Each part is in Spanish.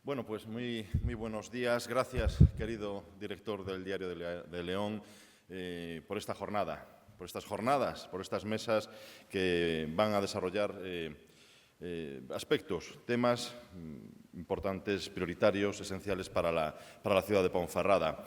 Bueno, pues muy buenos días. Gracias, querido director del Diario de León, por esta jornada, por estas jornadas, por estas mesas que van a desarrollar aspectos, temas importantes, prioritarios, esenciales para la ciudad de Ponferrada.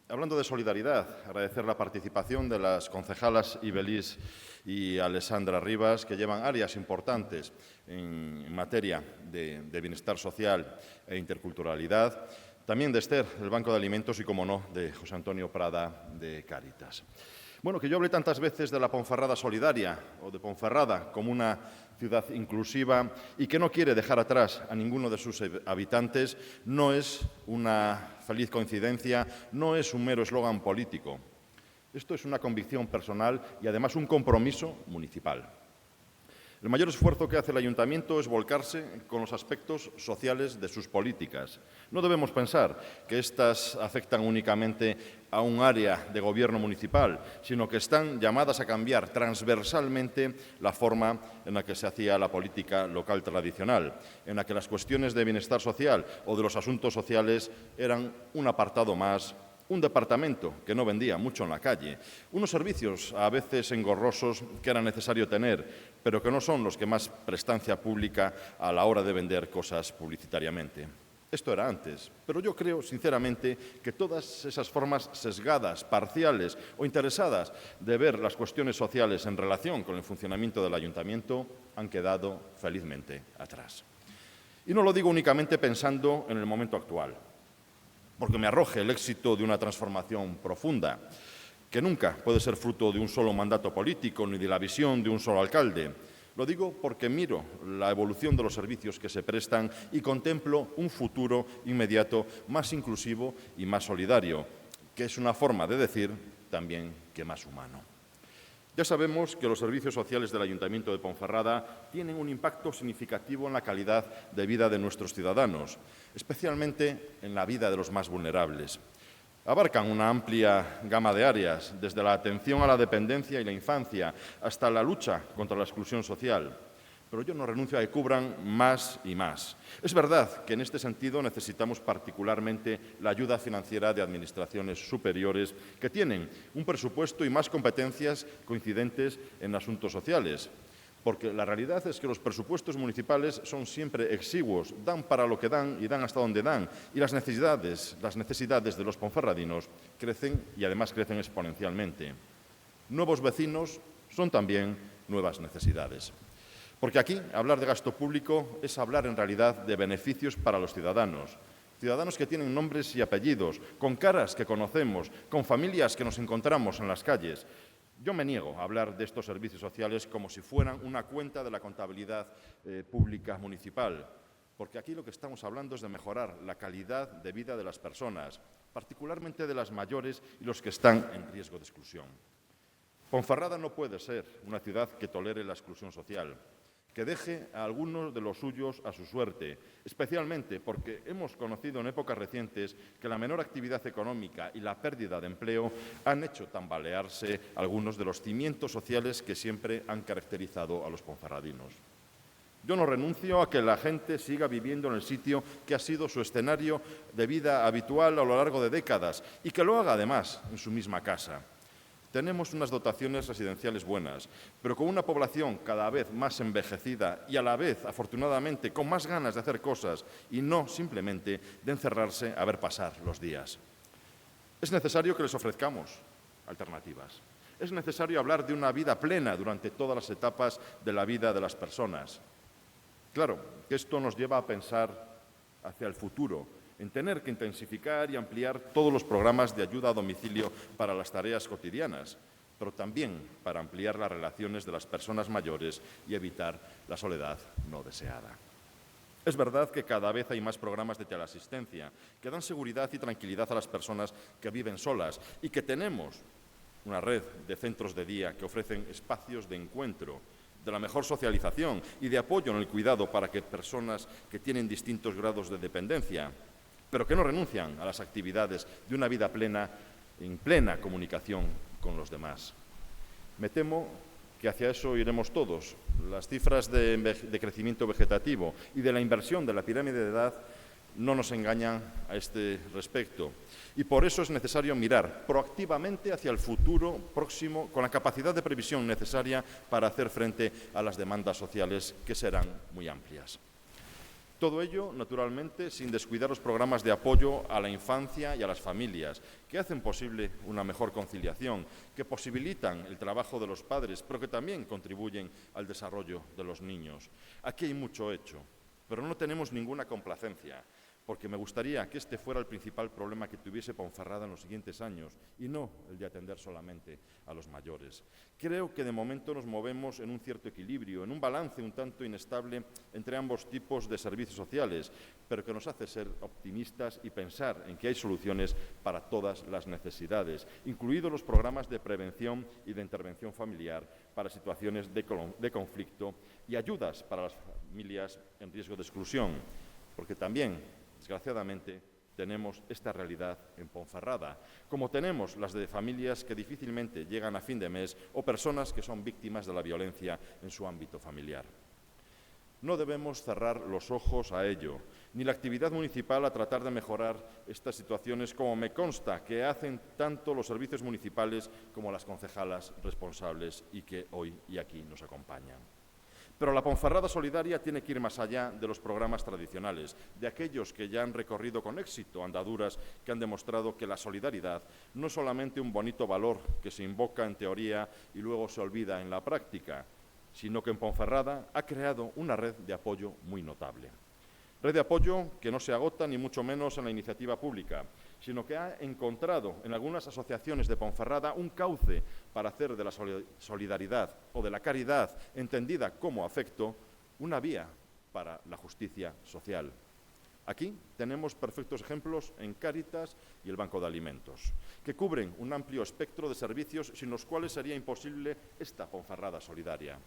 Hablando de solidaridad, agradecer la participación de las concejalas Ibelís y Alessandra Rivas, que llevan áreas importantes en materia de bienestar social e interculturalidad. También de Esther, del Banco de Alimentos, y, como no, de José Antonio Prada, de Cáritas. Bueno, que yo hable tantas veces de la Ponferrada solidaria o de Ponferrada como una ciudad inclusiva y que no quiere dejar atrás a ninguno de sus habitantes no es una feliz coincidencia, no es un mero eslogan político. Esto es una convicción personal y, además, un compromiso municipal. El mayor esfuerzo que hace el Ayuntamiento es volcarse con los aspectos sociales de sus políticas. No debemos pensar que éstas afectan únicamente a un área de gobierno municipal, sino que están llamadas a cambiar transversalmente la forma en la que se hacía la política local tradicional, en la que las cuestiones de bienestar social o de los asuntos sociales eran un apartado más, un departamento que no vendía mucho en la calle, unos servicios a veces engorrosos que era necesario tener, pero que no son los que más prestancia pública a la hora de vender cosas publicitariamente. Esto era antes, pero yo creo, sinceramente, que todas esas formas sesgadas, parciales o interesadas de ver las cuestiones sociales en relación con el funcionamiento del Ayuntamiento han quedado felizmente atrás. Y no lo digo únicamente pensando en el momento actual, porque me arroje el éxito de una transformación profunda, que nunca puede ser fruto de un solo mandato político ni de la visión de un solo alcalde. Lo digo porque miro la evolución de los servicios que se prestan y contemplo un futuro inmediato más inclusivo y más solidario, que es una forma de decir también que más humano. Ya sabemos que los servicios sociales del Ayuntamiento de Ponferrada tienen un impacto significativo en la calidad de vida de nuestros ciudadanos, especialmente en la vida de los más vulnerables. Abarcan una amplia gama de áreas, desde la atención a la dependencia y la infancia hasta la lucha contra la exclusión social. Pero yo no renuncio a que cubran más y más. Es verdad que en este sentido necesitamos particularmente la ayuda financiera de administraciones superiores que tienen un presupuesto y más competencias coincidentes en asuntos sociales, porque la realidad es que los presupuestos municipales son siempre exiguos, dan para lo que dan y dan hasta donde dan, y las necesidades de los ponferradinos crecen y además crecen exponencialmente. Nuevos vecinos son también nuevas necesidades. Porque aquí hablar de gasto público es hablar en realidad de beneficios para los ciudadanos. Ciudadanos que tienen nombres y apellidos, con caras que conocemos, con familias que nos encontramos en las calles. Yo me niego a hablar de estos servicios sociales como si fueran una cuenta de la contabilidad pública municipal, porque aquí lo que estamos hablando es de mejorar la calidad de vida de las personas, particularmente de las mayores y los que están en riesgo de exclusión. Ponferrada no puede ser una ciudad que tolere la exclusión social, que deje a algunos de los suyos a su suerte, especialmente porque hemos conocido en épocas recientes que la menor actividad económica y la pérdida de empleo han hecho tambalearse algunos de los cimientos sociales que siempre han caracterizado a los ponferradinos. Yo no renuncio a que la gente siga viviendo en el sitio que ha sido su escenario de vida habitual a lo largo de décadas y que lo haga, además, en su misma casa. Tenemos unas dotaciones residenciales buenas, pero con una población cada vez más envejecida y a la vez, afortunadamente, con más ganas de hacer cosas y no simplemente de encerrarse a ver pasar los días. Es necesario que les ofrezcamos alternativas. Es necesario hablar de una vida plena durante todas las etapas de la vida de las personas. Claro, que esto nos lleva a pensar hacia el futuro, en tener que intensificar y ampliar todos los programas de ayuda a domicilio para las tareas cotidianas, pero también para ampliar las relaciones de las personas mayores y evitar la soledad no deseada. Es verdad que cada vez hay más programas de teleasistencia que dan seguridad y tranquilidad a las personas que viven solas y que tenemos una red de centros de día que ofrecen espacios de encuentro, de la mejor socialización y de apoyo en el cuidado para que personas que tienen distintos grados de dependencia, pero que no renuncian a las actividades de una vida plena, en plena comunicación con los demás. Me temo que hacia eso iremos todos. Las cifras de crecimiento vegetativo y de la inversión de la pirámide de edad no nos engañan a este respecto. Y por eso es necesario mirar proactivamente hacia el futuro próximo con la capacidad de previsión necesaria para hacer frente a las demandas sociales que serán muy amplias. Todo ello, naturalmente, sin descuidar los programas de apoyo a la infancia y a las familias, que hacen posible una mejor conciliación, que posibilitan el trabajo de los padres, pero que también contribuyen al desarrollo de los niños. Aquí hay mucho hecho, pero no tenemos ninguna complacencia, porque me gustaría que este fuera el principal problema que tuviese Ponferrada en los siguientes años y no el de atender solamente a los mayores. Creo que de momento nos movemos en un cierto equilibrio, en un balance un tanto inestable entre ambos tipos de servicios sociales, pero que nos hace ser optimistas y pensar en que hay soluciones para todas las necesidades, incluidos los programas de prevención y de intervención familiar para situaciones de conflicto y ayudas para las familias en riesgo de exclusión, porque también, desgraciadamente, tenemos esta realidad en Ponferrada, como tenemos las de familias que difícilmente llegan a fin de mes o personas que son víctimas de la violencia en su ámbito familiar. No debemos cerrar los ojos a ello, ni la actividad municipal a tratar de mejorar estas situaciones, como me consta que hacen tanto los servicios municipales como las concejalas responsables y que hoy y aquí nos acompañan. Pero la Ponferrada Solidaria tiene que ir más allá de los programas tradicionales, de aquellos que ya han recorrido con éxito andaduras que han demostrado que la solidaridad no es solamente un bonito valor que se invoca en teoría y luego se olvida en la práctica, sino que en Ponferrada ha creado una red de apoyo muy notable. Red de apoyo que no se agota ni mucho menos en la iniciativa pública, sino que ha encontrado en algunas asociaciones de Ponferrada un cauce para hacer de la solidaridad o de la caridad, entendida como afecto, una vía para la justicia social. Aquí tenemos perfectos ejemplos en Cáritas y el Banco de Alimentos, que cubren un amplio espectro de servicios sin los cuales sería imposible esta Ponferrada solidaria.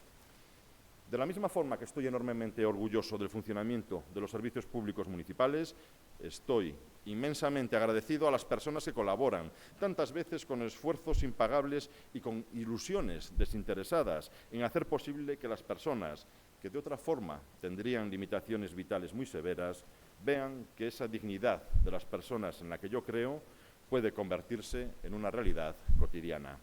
De la misma forma que estoy enormemente orgulloso del funcionamiento de los servicios públicos municipales, estoy inmensamente agradecido a las personas que colaboran, tantas veces con esfuerzos impagables y con ilusiones desinteresadas en hacer posible que las personas que de otra forma tendrían limitaciones vitales muy severas, vean que esa dignidad de las personas en la que yo creo puede convertirse en una realidad cotidiana.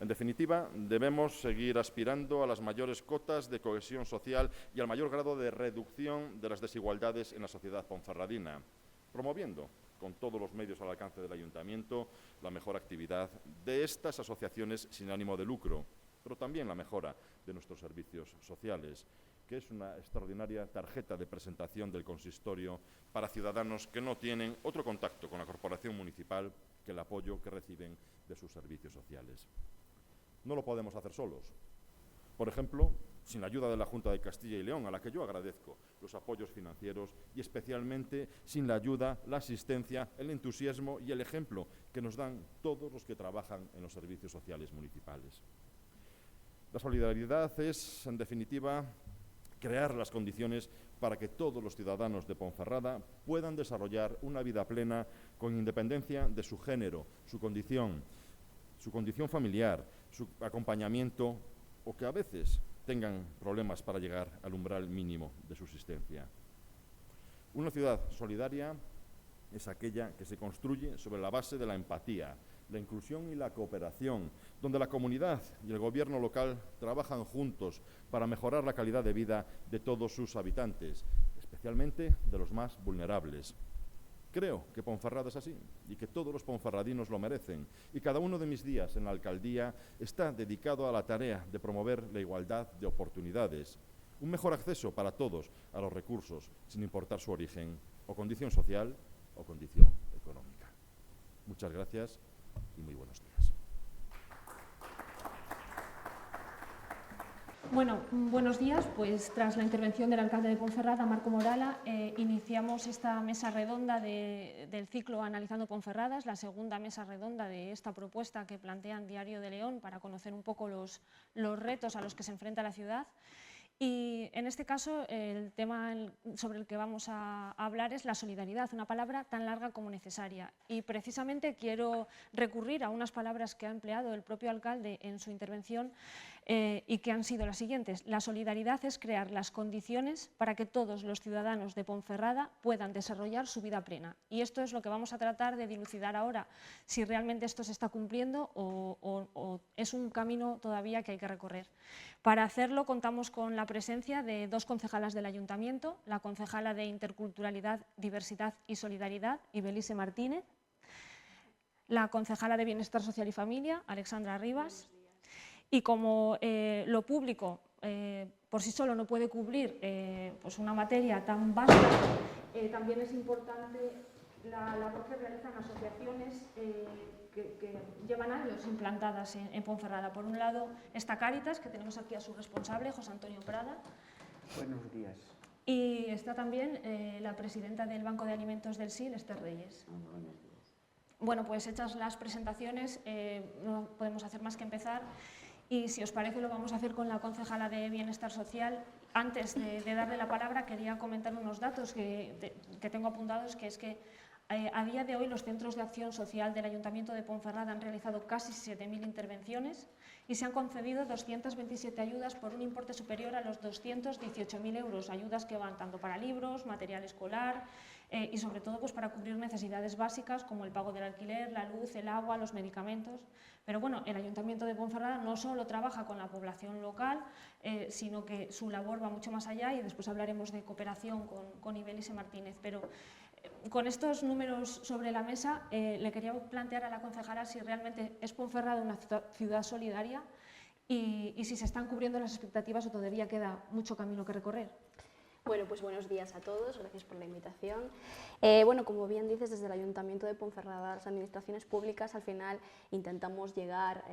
En definitiva, debemos seguir aspirando a las mayores cotas de cohesión social y al mayor grado de reducción de las desigualdades en la sociedad ponferradina, promoviendo con todos los medios al alcance del Ayuntamiento la mejor actividad de estas asociaciones sin ánimo de lucro, pero también la mejora de nuestros servicios sociales, que es una extraordinaria tarjeta de presentación del consistorio para ciudadanos que no tienen otro contacto con la corporación municipal que el apoyo que reciben de sus servicios sociales. No lo podemos hacer solos. Por ejemplo, sin la ayuda de la Junta de Castilla y León, a la que yo agradezco los apoyos financieros y especialmente sin la ayuda, la asistencia, el entusiasmo y el ejemplo que nos dan todos los que trabajan en los servicios sociales municipales. La solidaridad es, en definitiva, crear las condiciones para que todos los ciudadanos de Ponferrada puedan desarrollar una vida plena con independencia de su género, su condición familiar, su acompañamiento o que a veces tengan problemas para llegar al umbral mínimo de subsistencia. Una ciudad solidaria es aquella que se construye sobre la base de la empatía, la inclusión y la cooperación, donde la comunidad y el gobierno local trabajan juntos para mejorar la calidad de vida de todos sus habitantes, especialmente de los más vulnerables. Creo que Ponferrada es así y que todos los ponferradinos lo merecen y cada uno de mis días en la alcaldía está dedicado a la tarea de promover la igualdad de oportunidades, un mejor acceso para todos a los recursos sin importar su origen o condición social o condición económica. Muchas gracias y muy buenos días. Bueno, buenos días. Pues tras la intervención del alcalde de Ponferrada, Marco Morala, iniciamos esta mesa redonda del ciclo Analizando Ponferradas, la segunda mesa redonda de esta propuesta que plantean Diario de León para conocer un poco los retos a los que se enfrenta la ciudad. Y en este caso el tema sobre el que vamos a hablar es la solidaridad, una palabra tan larga como necesaria. Y precisamente quiero recurrir a unas palabras que ha empleado el propio alcalde en su intervención y que han sido las siguientes. La solidaridad es crear las condiciones para que todos los ciudadanos de Ponferrada puedan desarrollar su vida plena. Y esto es lo que vamos a tratar de dilucidar ahora, si realmente esto se está cumpliendo o es un camino todavía que hay que recorrer. Para hacerlo contamos con la presencia de 2 concejalas del Ayuntamiento, la concejala de Interculturalidad, Diversidad y Solidaridad, Ibelise Martínez, la concejala de Bienestar Social y Familia, Alexandra Rivas. Y como lo público por sí solo no puede cubrir pues una materia tan vasta, también es importante la labor que realizan asociaciones que llevan años implantadas en Ponferrada. Por un lado está Cáritas, que tenemos aquí a su responsable, José Antonio Prada. Buenos días. Y está también la presidenta del Banco de Alimentos del SIL, Esther Reyes. Buenos días. Bueno, pues hechas las presentaciones, no podemos hacer más que empezar. Y si os parece lo vamos a hacer con la concejala de Bienestar Social. Antes de darle la palabra quería comentar unos datos que tengo apuntados, que es que a día de hoy los centros de acción social del Ayuntamiento de Ponferrada han realizado casi 7.000 intervenciones y se han concedido 227 ayudas por un importe superior a los 218.000 euros, ayudas que van tanto para libros, material escolar y sobre todo pues, para cubrir necesidades básicas como el pago del alquiler, la luz, el agua, los medicamentos. Pero bueno, el Ayuntamiento de Ponferrada no solo trabaja con la población local, sino que su labor va mucho más allá y después hablaremos de cooperación con Ibelise Martínez. Pero con estos números sobre la mesa, le quería plantear a la concejala si realmente es Ponferrada una ciudad solidaria y si se están cubriendo las expectativas o todavía queda mucho camino que recorrer. Bueno, pues buenos días a todos, gracias por la invitación. Bueno, como bien dices, desde el Ayuntamiento de Ponferrada, las administraciones públicas, al final intentamos llegar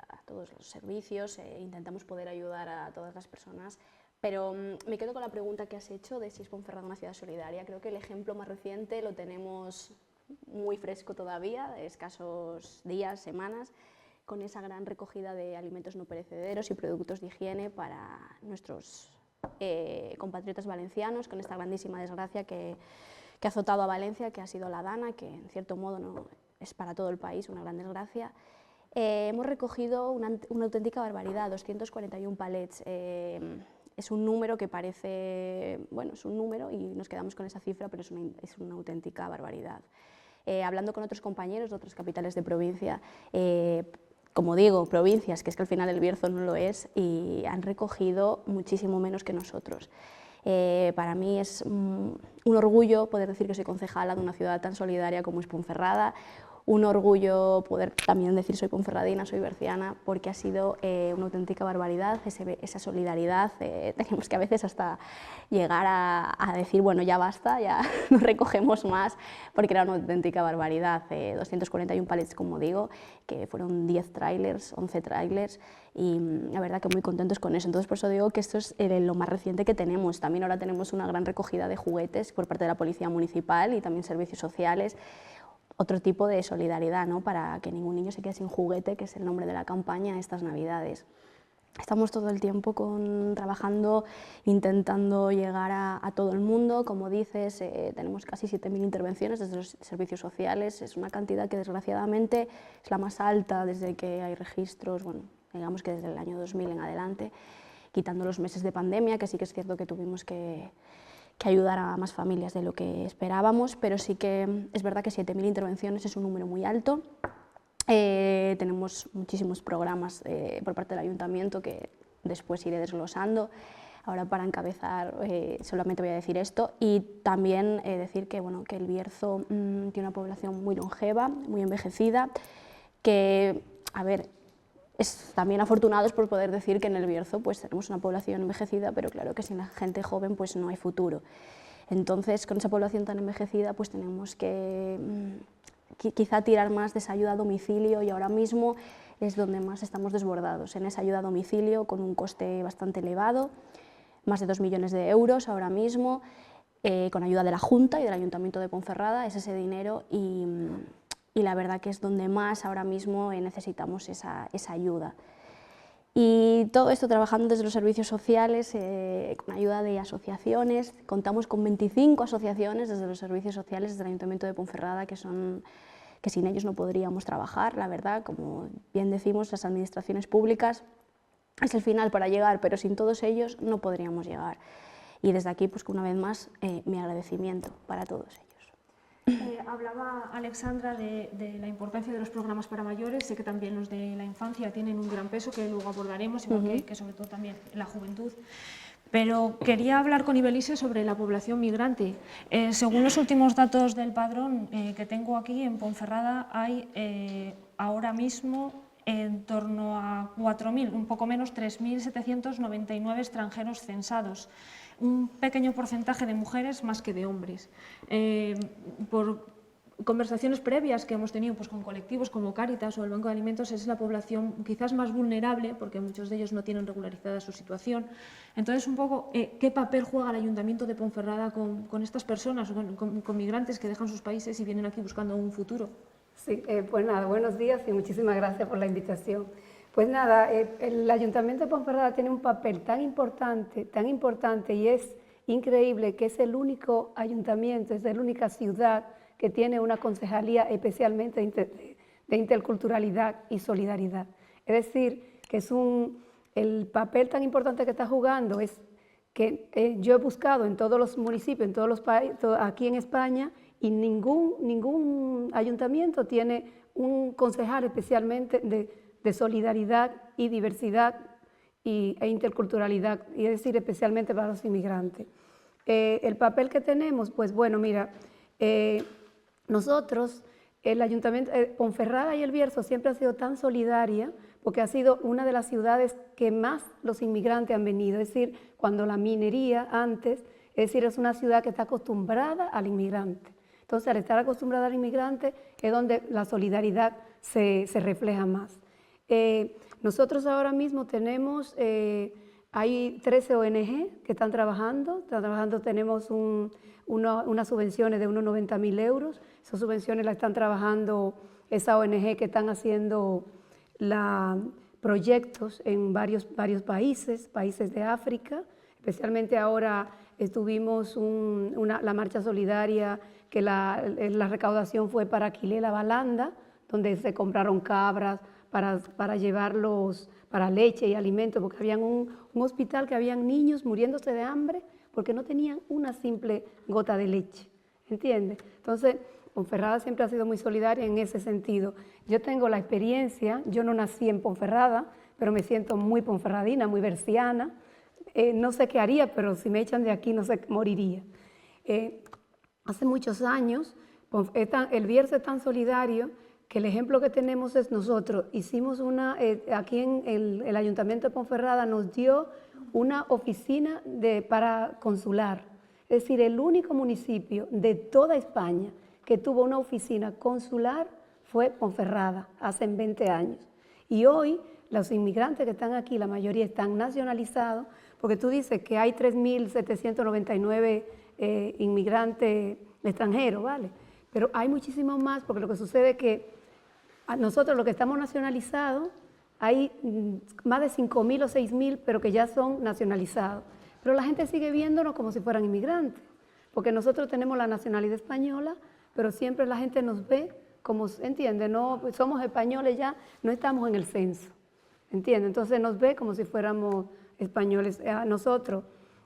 a todos los servicios, intentamos poder ayudar a todas las personas, pero me quedo con la pregunta que has hecho de si es Ponferrada una ciudad solidaria. Creo que el ejemplo más reciente lo tenemos muy fresco todavía, de escasos días, semanas, con esa gran recogida de alimentos no perecederos y productos de higiene para nuestros compatriotas valencianos, con esta grandísima desgracia que ha azotado a Valencia, que ha sido la Dana, que en cierto modo no es para todo el país una gran desgracia. Hemos recogido una auténtica barbaridad, 241 palets. Es un número que parece, bueno, es un número y nos quedamos con esa cifra, pero es una auténtica barbaridad. Hablando con otros compañeros de otras capitales de provincia, como digo, provincias, que es que al final el Bierzo no lo es, y han recogido muchísimo menos que nosotros. Para mí es un orgullo poder decir que soy concejala de una ciudad tan solidaria como es Ponferrada, un orgullo poder también decir soy ponferradina, soy berciana, porque ha sido una auténtica barbaridad, esa solidaridad. Tenemos que a veces hasta llegar a decir, bueno, ya basta, ya no recogemos más, porque era una auténtica barbaridad. 241 palets, como digo, que fueron 10 trailers, 11 trailers, y la verdad que muy contentos con eso. Entonces, por eso digo que esto es lo más reciente que tenemos. También ahora tenemos una gran recogida de juguetes por parte de la Policía Municipal y también servicios sociales. Otro tipo de solidaridad, ¿no? Para que ningún niño se quede sin juguete, que es el nombre de la campaña estas Navidades. Estamos todo el tiempo trabajando, intentando llegar a todo el mundo. Como dices, tenemos casi 7.000 intervenciones desde los servicios sociales. Es una cantidad que desgraciadamente es la más alta desde que hay registros, bueno, digamos que desde el año 2000 en adelante, quitando los meses de pandemia, que sí que es cierto que tuvimos que ayudar a más familias de lo que esperábamos, pero sí que es verdad que 7.000 intervenciones es un número muy alto. Tenemos muchísimos programas por parte del Ayuntamiento que después iré desglosando. Ahora, para encabezar, solamente voy a decir esto y también decir que, bueno, que el Bierzo tiene una población muy longeva, muy envejecida, que, a ver, también afortunados por poder decir que en el Bierzo pues, tenemos una población envejecida, pero claro que sin la gente joven pues, no hay futuro. Entonces, con esa población tan envejecida pues, tenemos que quizá tirar más de esa ayuda a domicilio y ahora mismo es donde más estamos desbordados, en esa ayuda a domicilio con un coste bastante elevado, más de 2 millones de euros ahora mismo, con ayuda de la Junta y del Ayuntamiento de Ponferrada, es ese dinero y la verdad que es donde más ahora mismo necesitamos esa ayuda. Y todo esto trabajando desde los servicios sociales, con ayuda de asociaciones. Contamos con 25 asociaciones desde los servicios sociales, desde el Ayuntamiento de Ponferrada, que sin ellos no podríamos trabajar, la verdad. Como bien decimos, las administraciones públicas es el final para llegar, pero sin todos ellos no podríamos llegar. Y desde aquí, pues una vez más, mi agradecimiento para todos ellos. Hablaba Alexandra de la importancia de los programas para mayores, sé que también los de la infancia tienen un gran peso que luego abordaremos, igual que sobre todo también la juventud. Pero quería hablar con Ibelise sobre la población migrante. Según los últimos datos del padrón que tengo aquí, en Ponferrada hay ahora mismo en torno a 4.000, un poco menos, 3.799 extranjeros censados. Un pequeño porcentaje de mujeres más que de hombres. Por conversaciones previas que hemos tenido pues, con colectivos como Cáritas o el Banco de Alimentos, es la población quizás más vulnerable, porque muchos de ellos no tienen regularizada su situación. Entonces, un poco, ¿qué papel juega el Ayuntamiento de Ponferrada con estas personas, con migrantes que dejan sus países y vienen aquí buscando un futuro? Sí, pues nada, buenos días y muchísimas gracias por la invitación. Pues nada, el Ayuntamiento de Ponferrada tiene un papel tan importante y es increíble que es el único ayuntamiento, es la única ciudad que tiene una concejalía especialmente de interculturalidad y solidaridad. Es decir, que es el papel tan importante que está jugando es que yo he buscado en todos los municipios, en todos los países, aquí en España, y ningún ayuntamiento tiene un concejal especialmente de solidaridad y diversidad e interculturalidad, y es decir, especialmente para los inmigrantes. El papel que tenemos, pues bueno, mira, nosotros, el Ayuntamiento de Ponferrada y El Bierzo siempre ha sido tan solidaria porque ha sido una de las ciudades que más los inmigrantes han venido, es decir, cuando la minería antes, es decir, es una ciudad que está acostumbrada al inmigrante. Entonces, al estar acostumbrada al inmigrante es donde la solidaridad se refleja más. Nosotros ahora mismo tenemos, hay 13 ONG que están trabajando, tenemos unas subvenciones de unos 90.000 euros, esas subvenciones las están trabajando esa ONG que están haciendo proyectos en varios países de África, especialmente ahora estuvimos la marcha solidaria que la recaudación fue para Quilela Balanda, donde se compraron cabras para llevarlos para leche y alimentos, porque había un hospital que habían niños muriéndose de hambre porque no tenían una simple gota de leche, ¿entiendes? Entonces, Ponferrada siempre ha sido muy solidaria en ese sentido. Yo tengo la experiencia, yo no nací en Ponferrada, pero me siento muy ponferradina, muy berciana. No sé qué haría, pero si me echan de aquí no sé, moriría. Hace muchos años, El Bierzo es tan solidario que el ejemplo que tenemos es nosotros. Hicimos aquí en el Ayuntamiento de Ponferrada nos dio una oficina para consular. Es decir, el único municipio de toda España que tuvo una oficina consular fue Ponferrada, hace 20 años. Y hoy los inmigrantes que están aquí, la mayoría están nacionalizados, porque tú dices que hay 3.799 inmigrantes extranjeros, ¿vale? Pero hay muchísimos más, porque lo que sucede es que nosotros los que estamos nacionalizados, hay más de 5.000 o 6.000, pero que ya son nacionalizados. Pero la gente sigue viéndonos como si fueran inmigrantes, porque nosotros tenemos la nacionalidad española, pero siempre la gente nos ve como, ¿entiende? No, somos españoles ya, no estamos en el censo, ¿entiende? Entonces nos ve como si fuéramos españoles. Nosotros,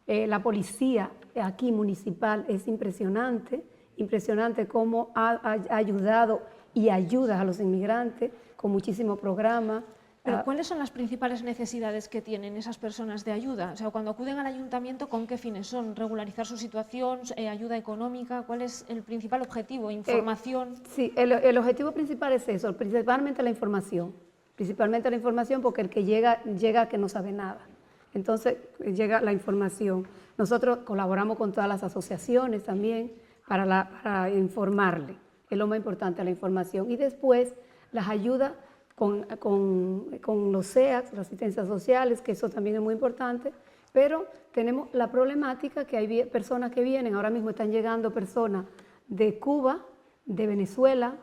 la policía aquí municipal es impresionante cómo ha ayudado y ayuda a los inmigrantes con muchísimos programas. Pero ¿cuáles son las principales necesidades que tienen esas personas de ayuda? O sea, cuando acuden al ayuntamiento, ¿con qué fines son? ¿Regularizar su situación? ¿Ayuda económica? ¿Cuál es el principal objetivo? ¿Información? Sí, el objetivo principal es eso, principalmente la información. Principalmente la información porque el que llega que no sabe nada. Entonces llega la información. Nosotros colaboramos con todas las asociaciones también para informarle. Es lo más importante, la información. Y después las ayudas con los SEAC, las asistencias sociales, que eso también es muy importante, pero tenemos la problemática que hay personas que vienen, ahora mismo están llegando personas de Cuba, de Venezuela,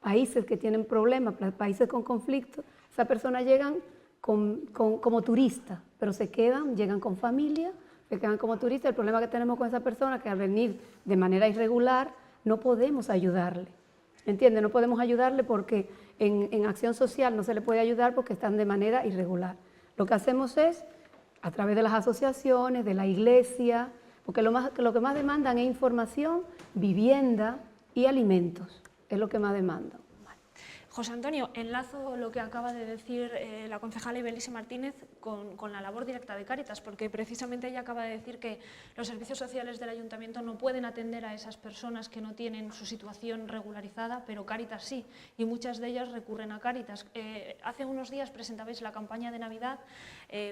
países que tienen problemas, países con conflictos. Esas personas llegan como turistas, pero llegan con familia, se quedan como turistas. El problema que tenemos con esas personas es que al venir de manera irregular no podemos ayudarle. ¿Entiendes? No podemos ayudarle porque en acción social no se le puede ayudar porque están de manera irregular. Lo que hacemos es, a través de las asociaciones, de la iglesia, porque lo que más demandan es información, vivienda y alimentos, es lo que más demandan. José Antonio, enlazo lo que acaba de decir la concejala Ibelise Martínez con la labor directa de Cáritas, porque precisamente ella acaba de decir que los servicios sociales del Ayuntamiento no pueden atender a esas personas que no tienen su situación regularizada, pero Cáritas sí, y muchas de ellas recurren a Cáritas. Hace unos días presentabais la campaña de Navidad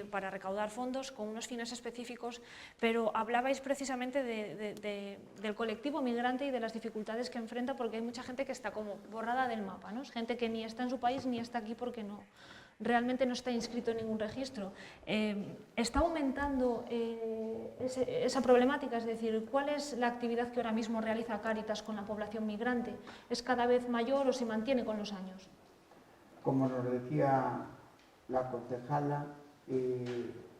para recaudar fondos con unos fines específicos, pero hablabais precisamente del colectivo migrante y de las dificultades que enfrenta, porque hay mucha gente que está como borrada del mapa, ¿no? Gente que ni está en su país ni está aquí porque realmente no está inscrito en ningún registro. ¿Está aumentando esa problemática? Es decir, ¿cuál es la actividad que ahora mismo realiza Cáritas con la población migrante? ¿Es cada vez mayor o se mantiene con los años? Como nos decía la concejala,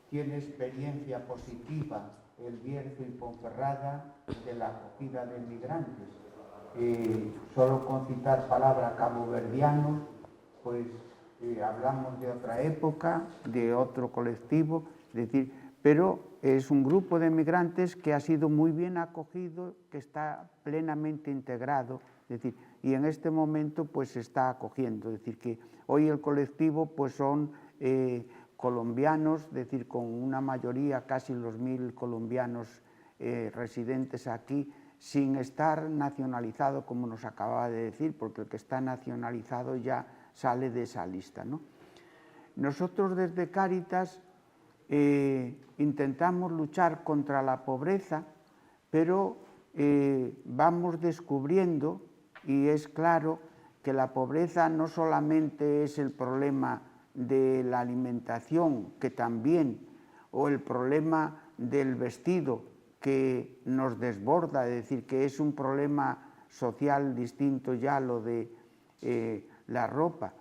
tiene experiencia positiva el Bierzo y Ponferrada de la acogida de migrantes. Solo con citar palabra caboverdianos, pues hablamos de otra época, de otro colectivo, es decir, pero es un grupo de migrantes que ha sido muy bien acogido, que está plenamente integrado, es decir, y en este momento pues se está acogiendo, es decir, que hoy el colectivo pues son colombianos, es decir, con una mayoría, casi los 1000 colombianos residentes aquí, sin estar nacionalizado, como nos acababa de decir, porque el que está nacionalizado ya sale de esa lista, ¿no? Nosotros desde Cáritas intentamos luchar contra la pobreza, pero vamos descubriendo, y es claro, que la pobreza no solamente es el problema de la alimentación, que también, o el problema del vestido, que nos desborda, es decir, que es un problema social distinto ya a lo de la ropa,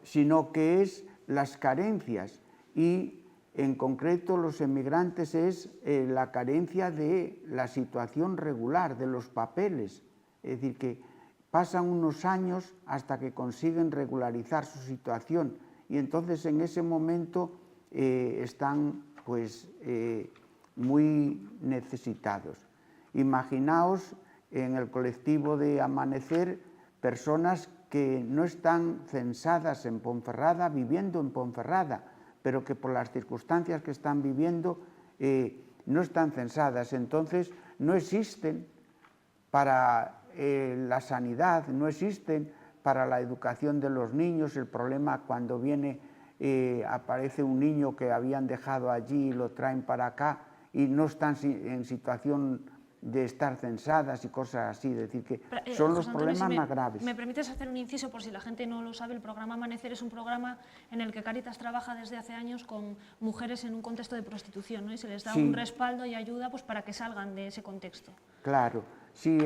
sino que es las carencias, y en concreto los emigrantes es la carencia de la situación regular, de los papeles, es decir, que pasan unos años hasta que consiguen regularizar su situación, y entonces en ese momento están pues muy necesitados. Imaginaos en el colectivo de Amanecer personas que no están censadas en Ponferrada, viviendo en Ponferrada, pero que por las circunstancias que están viviendo no están censadas, entonces no existen para la sanidad, no existen para la educación de los niños. El problema cuando viene, aparece un niño que habían dejado allí y lo traen para acá, y no están en situación de estar censadas y cosas así, es decir, que son los problemas más graves. ¿Me permites hacer un inciso por si la gente no lo sabe? El programa Amanecer es un programa en el que Cáritas trabaja desde hace años con mujeres en un contexto de prostitución, ¿no? Y se les da un respaldo y ayuda pues, para que salgan de ese contexto. Claro, sí,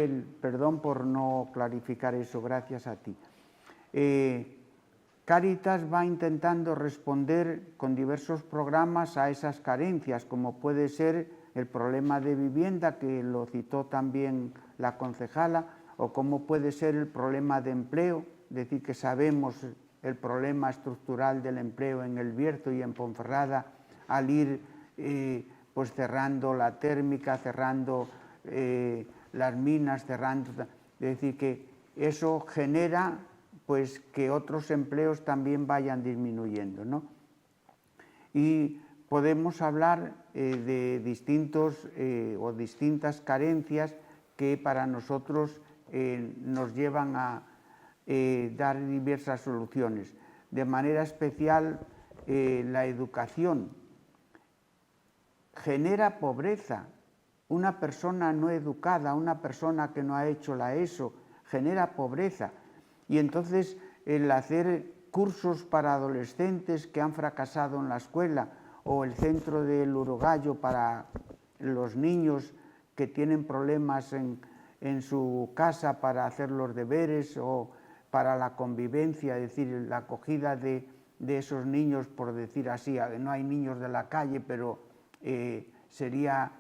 perdón por no clarificar eso, gracias a ti. Cáritas va intentando responder con diversos programas a esas carencias, como puede ser el problema de vivienda, que lo citó también la concejala, o como puede ser el problema de empleo, es decir, que sabemos el problema estructural del empleo en El Bierzo y en Ponferrada, al ir pues cerrando la térmica, cerrando las minas, cerrando, es decir, que eso genera pues que otros empleos también vayan disminuyendo, ¿no? Y podemos hablar de distintos o distintas carencias que para nosotros nos llevan a dar diversas soluciones. De manera especial, la educación genera pobreza. Una persona no educada, una persona que no ha hecho la ESO, genera pobreza. Y entonces el hacer cursos para adolescentes que han fracasado en la escuela, o el centro del Urogallo para los niños que tienen problemas en su casa para hacer los deberes o para la convivencia, es decir, la acogida de esos niños, por decir así, no hay niños de la calle, pero sería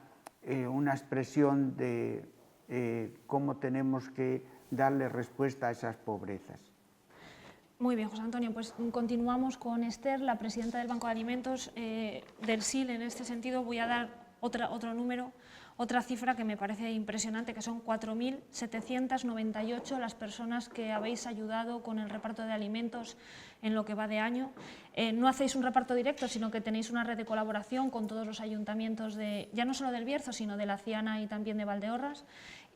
una expresión de cómo tenemos que darle respuesta a esas pobrezas. Muy bien, José Antonio, pues continuamos con Esther, la presidenta del Banco de Alimentos. Del SIL, en este sentido, voy a dar otro número, otra cifra que me parece impresionante, que son 4.798 las personas que habéis ayudado con el reparto de alimentos en lo que va de año. No hacéis un reparto directo, sino que tenéis una red de colaboración con todos los ayuntamientos, ya no solo del Bierzo, sino de La Ciana y también de Valdeorras,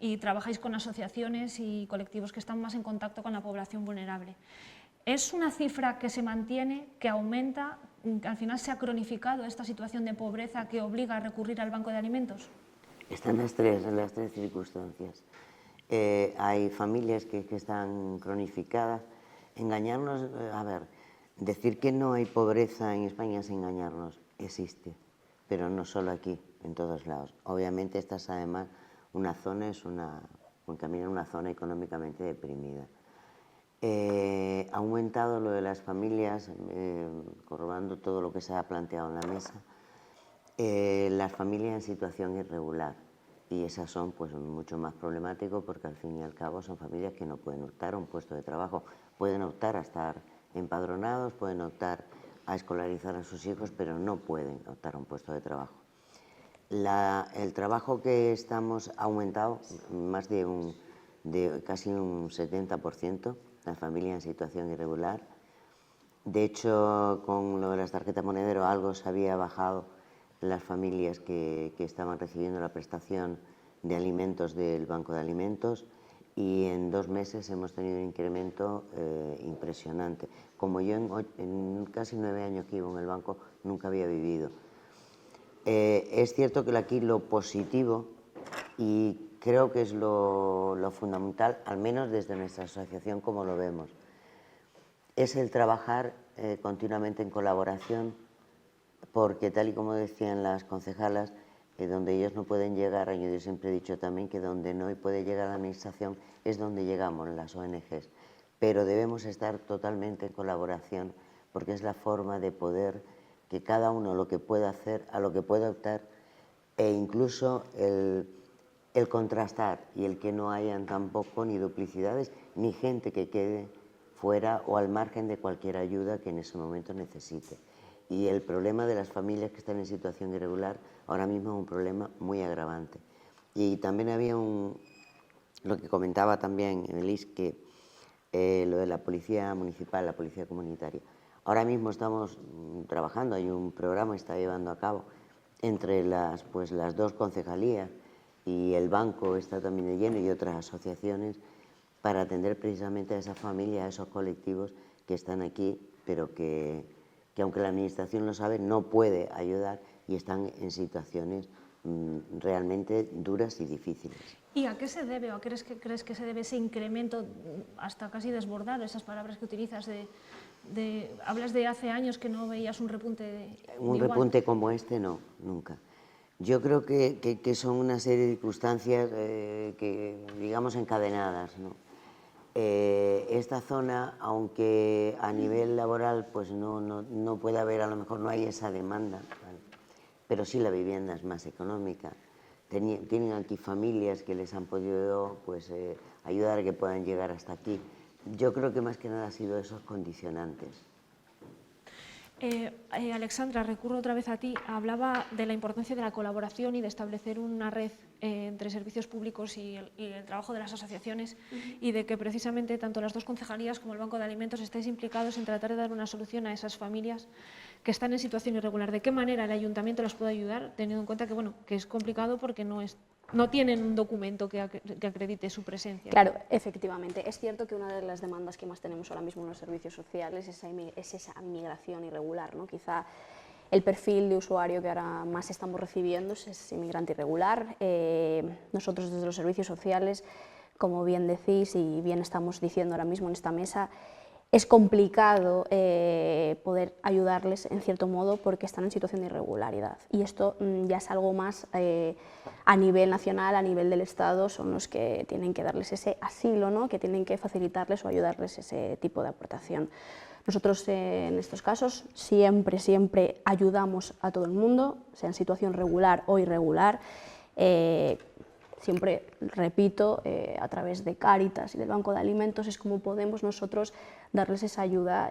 y trabajáis con asociaciones y colectivos que están más en contacto con la población vulnerable. ¿Es una cifra que se mantiene, que aumenta, que al final se ha cronificado esta situación de pobreza que obliga a recurrir al Banco de Alimentos? Están las tres circunstancias. Hay familias que están cronificadas. Engañarnos, a ver, decir que no hay pobreza en España es engañarnos, existe, pero no solo aquí, en todos lados. Obviamente esta es además una zona, un camino en una zona económicamente deprimida. Ha aumentado lo de las familias, corroborando todo lo que se ha planteado en la mesa, las familias en situación irregular, y esas son pues mucho más problemáticas porque al fin y al cabo son familias que no pueden optar a un puesto de trabajo, pueden optar a estar empadronados, pueden optar a escolarizar a sus hijos, pero no pueden optar a un puesto de trabajo. El trabajo que estamos ha aumentado más de casi un 70%, las familias en situación irregular. De hecho, con lo de las tarjetas monedero algo se había bajado las familias que estaban recibiendo la prestación de alimentos del Banco de Alimentos, y en 2 meses hemos tenido un incremento impresionante, como yo en casi 9 años que llevo en el banco nunca había vivido. Es cierto que aquí lo positivo, y creo que es lo fundamental, al menos desde nuestra asociación como lo vemos, es el trabajar continuamente en colaboración, porque tal y como decían las concejalas, donde ellos no pueden llegar, yo siempre he dicho también que donde no puede llegar la administración es donde llegamos las ONGs, pero debemos estar totalmente en colaboración porque es la forma de poder que cada uno lo que pueda hacer, a lo que pueda optar, e incluso el contrastar y el que no hayan tampoco ni duplicidades ni gente que quede fuera o al margen de cualquier ayuda que en ese momento necesite. Y el problema de las familias que están en situación irregular ahora mismo es un problema muy agravante. Y también había lo que comentaba también Elis, que lo de la policía municipal, la policía comunitaria. Ahora mismo estamos trabajando, hay un programa que está llevando a cabo entre las 2 concejalías, y el banco está también de lleno, y otras asociaciones, para atender precisamente a esas familias, a esos colectivos que están aquí, pero que aunque la administración lo sabe, no puede ayudar y están en situaciones realmente duras y difíciles. ¿Y a qué se debe, o a qué crees que se debe ese incremento hasta casi desbordar, esas palabras que utilizas hablas de hace años que no veías un repunte Un repunte como este no, nunca. Yo creo que son una serie de circunstancias que, digamos, encadenadas, ¿no? Esta zona, aunque a nivel laboral pues no puede haber, a lo mejor no hay esa demanda, ¿vale? Pero sí la vivienda es más económica. Tienen aquí familias que les han podido pues, ayudar a que puedan llegar hasta aquí. Yo creo que más que nada ha sido esos condicionantes. Alexandra, recurro otra vez a ti. Hablaba de la importancia de la colaboración y de establecer una red entre servicios públicos y el trabajo de las asociaciones, y de que precisamente tanto las 2 concejalías como el Banco de Alimentos estáis implicados en tratar de dar una solución a esas familias que están en situación irregular. ¿De qué manera el ayuntamiento las puede ayudar, teniendo en cuenta que es complicado porque no tienen un documento que acredite su presencia? Claro, efectivamente. Es cierto que una de las demandas que más tenemos ahora mismo en los servicios sociales es esa inmigración irregular, ¿no? Quizá el perfil de usuario que ahora más estamos recibiendo es inmigrante irregular. Nosotros desde los servicios sociales, como bien decís y bien estamos diciendo ahora mismo en esta mesa, es complicado poder ayudarles en cierto modo porque están en situación de irregularidad, y esto ya es algo más a nivel nacional, a nivel del Estado, son los que tienen que darles ese asilo, ¿no? Que tienen que facilitarles o ayudarles ese tipo de aportación. Nosotros en estos casos siempre ayudamos a todo el mundo, sea en situación regular o irregular. siempre, repito, a través de Cáritas y del Banco de Alimentos es como podemos nosotros darles esa ayuda,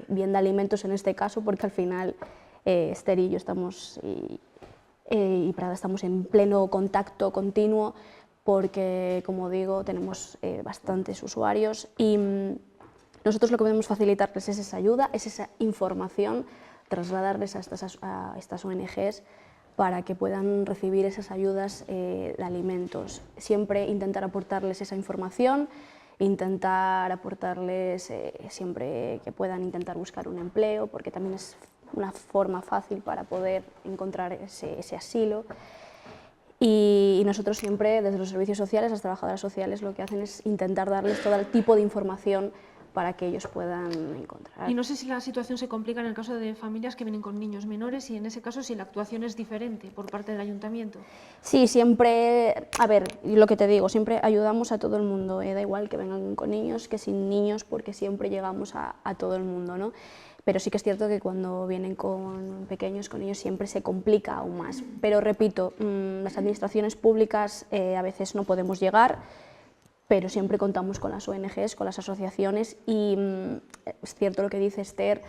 bien de alimentos en este caso, porque al final Esther y yo estamos, y Prada estamos en pleno contacto continuo, porque, como digo, tenemos bastantes usuarios y nosotros lo que podemos facilitarles es esa ayuda, es esa información, trasladarles a estas ONGs para que puedan recibir esas ayudas de alimentos. Siempre intentar aportarles esa información, intentar aportarles siempre que puedan intentar buscar un empleo, porque también es una forma fácil para poder encontrar ese asilo. Y nosotros siempre, desde los servicios sociales, las trabajadoras sociales, lo que hacen es intentar darles todo el tipo de información para que ellos puedan encontrar. Y no sé si la situación se complica en el caso de familias que vienen con niños menores y en ese caso si la actuación es diferente por parte del ayuntamiento. Sí, siempre, a ver, lo que te digo, siempre ayudamos a todo el mundo, da igual que vengan con niños que sin niños, porque siempre llegamos a todo el mundo, ¿no? Pero sí que es cierto que cuando vienen con pequeños, con niños, siempre se complica aún más. Pero repito, las administraciones públicas a veces no podemos llegar, pero siempre contamos con las ONGs, con las asociaciones y es cierto lo que dice Esther,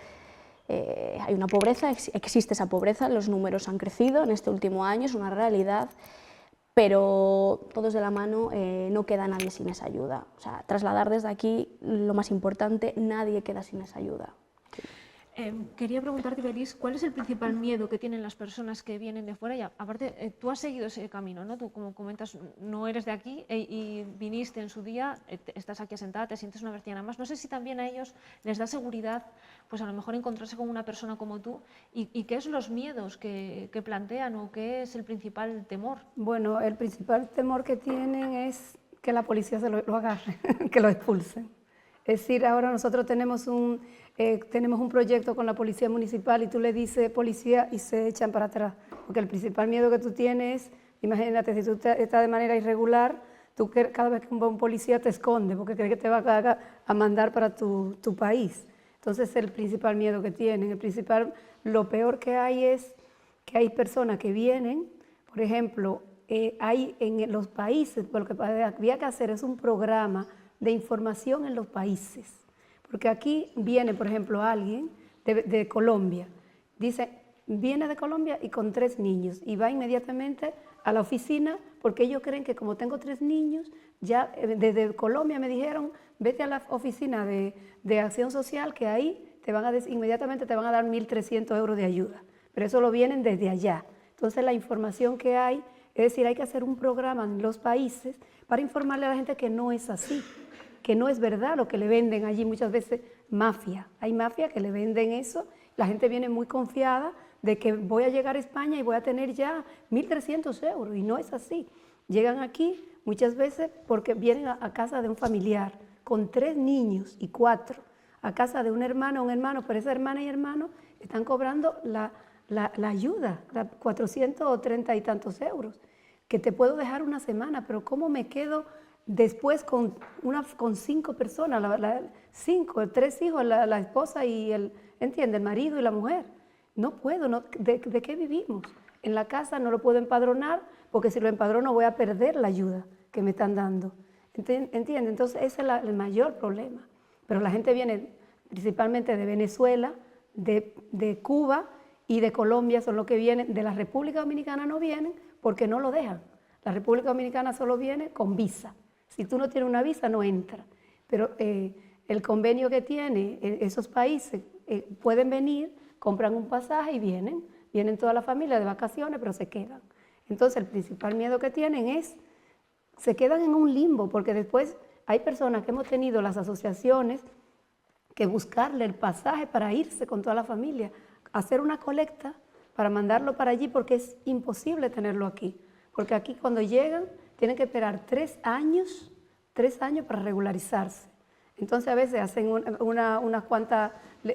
hay una pobreza, existe esa pobreza, los números han crecido en este último año, es una realidad, pero todos de la mano no queda nadie sin esa ayuda. O sea, trasladar desde aquí lo más importante, nadie queda sin esa ayuda. Quería preguntarte, Ibeliz, ¿cuál es el principal miedo que tienen las personas que vienen de fuera? Y aparte, tú has seguido ese camino, ¿no? Tú, como comentas, no eres de aquí y viniste en su día, estás aquí asentada, te sientes una berciana más. No sé si también a ellos les da seguridad, pues a lo mejor encontrarse con una persona como tú. ¿Y qué es los miedos que plantean o qué es el principal temor? Bueno, el principal temor que tienen es que la policía se lo agarre, que lo expulsen. Es decir, ahora nosotros tenemos un proyecto con la policía municipal y tú le dices policía y se echan para atrás, porque el principal miedo que tú tienes, imagínate, si tú estás de manera irregular, tú cada vez que un policía te esconde porque cree que te va a mandar para tu país. Entonces, el principal miedo que tienen, lo peor que hay es que hay personas que vienen, por ejemplo, hay en los países, lo que había que hacer es un programa de información en los países. Porque aquí viene, por ejemplo, alguien de Colombia, dice, viene de Colombia y con 3 niños, y va inmediatamente a la oficina, porque ellos creen que como tengo 3 niños, ya desde Colombia me dijeron, vete a la oficina de Acción Social, que ahí inmediatamente te van a dar 1.300 euros de ayuda. Pero eso lo vienen desde allá. Entonces la información que hay, es decir, hay que hacer un programa en los países para informarle a la gente que no es así, que no es verdad lo que le venden allí, muchas veces mafia. Hay mafia que le venden eso, la gente viene muy confiada de que voy a llegar a España y voy a tener ya 1.300 euros, y no es así. Llegan aquí muchas veces porque vienen a casa de un familiar con 3 niños y 4, a casa de un hermano, pero esa hermana y hermano están cobrando la ayuda, 430 y tantos euros, que te puedo dejar una semana, pero ¿cómo me quedo después con 5 personas, 3 hijos, la esposa y el marido y la mujer? No puedo, ¿de qué vivimos? En la casa no lo puedo empadronar, porque si lo empadrono voy a perder la ayuda que me están dando. ¿Entiende? Entonces ese es el mayor problema. Pero la gente viene principalmente de Venezuela, de Cuba y de Colombia, son los que vienen. De la República Dominicana no vienen porque no lo dejan. La República Dominicana solo viene con visa. Si tú no tienes una visa, no entra. Pero el convenio que tiene esos países, pueden venir, compran un pasaje y vienen toda la familia de vacaciones, pero se quedan. Entonces, el principal miedo que tienen es, se quedan en un limbo, porque después hay personas que hemos tenido, las asociaciones, que buscarle el pasaje para irse con toda la familia, hacer una colecta para mandarlo para allí, porque es imposible tenerlo aquí. Porque aquí cuando llegan tienen que esperar 3 años para regularizarse. Entonces a veces hacen unas cuantas,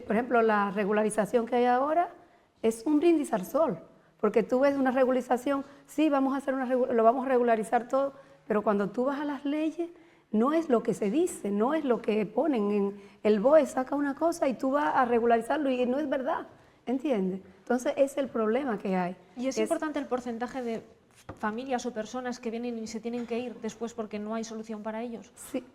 por ejemplo, la regularización que hay ahora es un brindis al sol, porque tú ves una regularización, sí, lo vamos a regularizar todo, pero cuando tú vas a las leyes, no es lo que se dice, no es lo que ponen. En el BOE saca una cosa y tú vas a regularizarlo y no es verdad, ¿entiendes? Entonces ese es el problema que hay. Y es importante el porcentaje de familias o personas que vienen y se tienen que ir después porque no hay solución para ellos?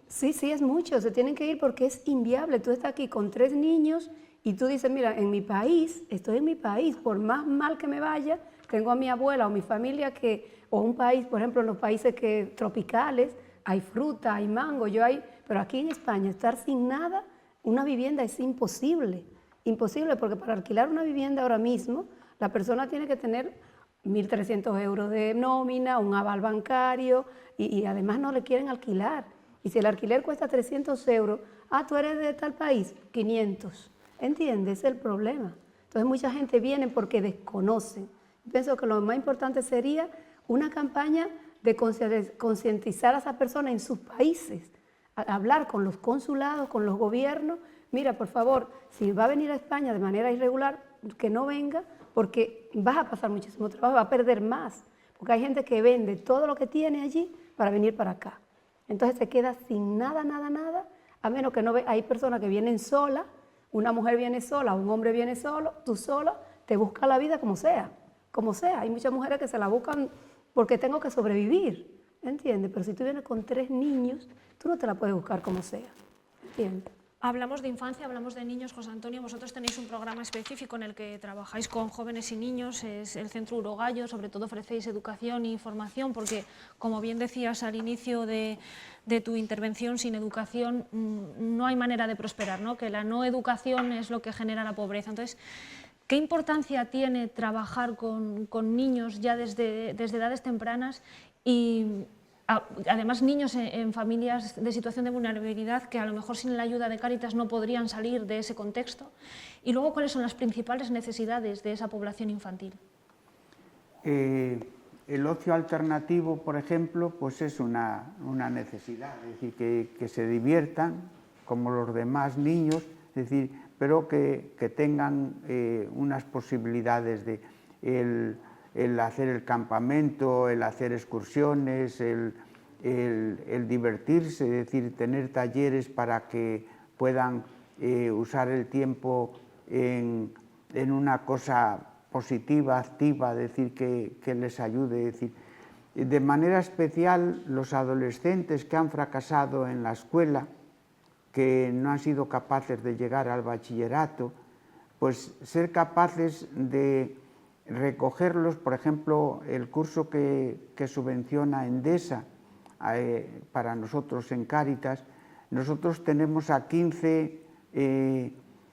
Sí, es mucho. Se tienen que ir porque es inviable. Tú estás aquí con 3 niños y tú dices, mira, en mi país, estoy en mi país, por más mal que me vaya, tengo a mi abuela o mi familia o un país, por ejemplo, en los países tropicales, hay fruta, hay mango, pero aquí en España estar sin nada, una vivienda es imposible. Imposible, porque para alquilar una vivienda ahora mismo, la persona tiene que tener 1.300 euros de nómina, un aval bancario, y además no le quieren alquilar. Y si el alquiler cuesta 300 euros, tú eres de tal país, 500. ¿Entiendes? Ese es el problema. Entonces mucha gente viene porque desconocen. Pienso que lo más importante sería una campaña de concientizar a esa persona en sus países, hablar con los consulados, con los gobiernos. Mira, por favor, si va a venir a España de manera irregular, que no venga, porque vas a pasar muchísimo trabajo, va a perder más, porque hay gente que vende todo lo que tiene allí para venir para acá. Entonces se queda sin nada, a menos que no ve. Hay personas que vienen solas, una mujer viene sola, un hombre viene solo, tú solo, te busca la vida como sea. Hay muchas mujeres que se la buscan porque tengo que sobrevivir, ¿entiendes? Pero si tú vienes con 3 niños, tú no te la puedes buscar como sea, ¿entiendes? Hablamos de infancia, hablamos de niños, José Antonio. Vosotros tenéis un programa específico en el que trabajáis con jóvenes y niños, es el Centro Urogallo. Sobre todo ofrecéis educación y formación, porque, como bien decías al inicio de tu intervención, sin educación no hay manera de prosperar, ¿no? Que la no educación es lo que genera la pobreza. Entonces, ¿qué importancia tiene trabajar con niños ya desde edades tempranas y además niños en familias de situación de vulnerabilidad que a lo mejor sin la ayuda de Cáritas no podrían salir de ese contexto? Y luego, ¿cuáles son las principales necesidades de esa población infantil? El ocio alternativo, por ejemplo, pues es una necesidad, es decir, que se diviertan como los demás niños, es decir, pero que tengan unas posibilidades de el hacer el campamento, el hacer excursiones, el divertirse, es decir, tener talleres para que puedan usar el tiempo en una cosa positiva, activa, es decir, que les ayude. Es decir, de manera especial, los adolescentes que han fracasado en la escuela, que no han sido capaces de llegar al bachillerato, pues ser capaces de recogerlos. Por ejemplo, el curso que subvenciona Endesa para nosotros en Cáritas, nosotros tenemos a 15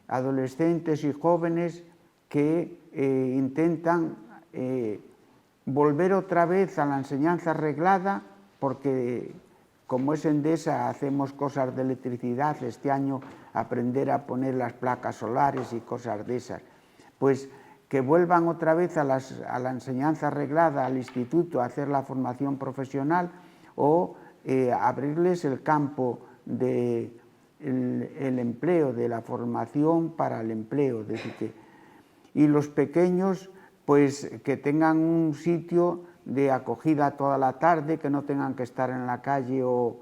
adolescentes y jóvenes que intentan volver otra vez a la enseñanza reglada, porque como es Endesa hacemos cosas de electricidad, este año aprender a poner las placas solares y cosas de esas, pues que vuelvan otra vez a la enseñanza reglada, al instituto, a hacer la formación profesional, o abrirles el campo del empleo, de la formación para el empleo. Es decir, y los pequeños, pues que tengan un sitio de acogida toda la tarde, que no tengan que estar en la calle o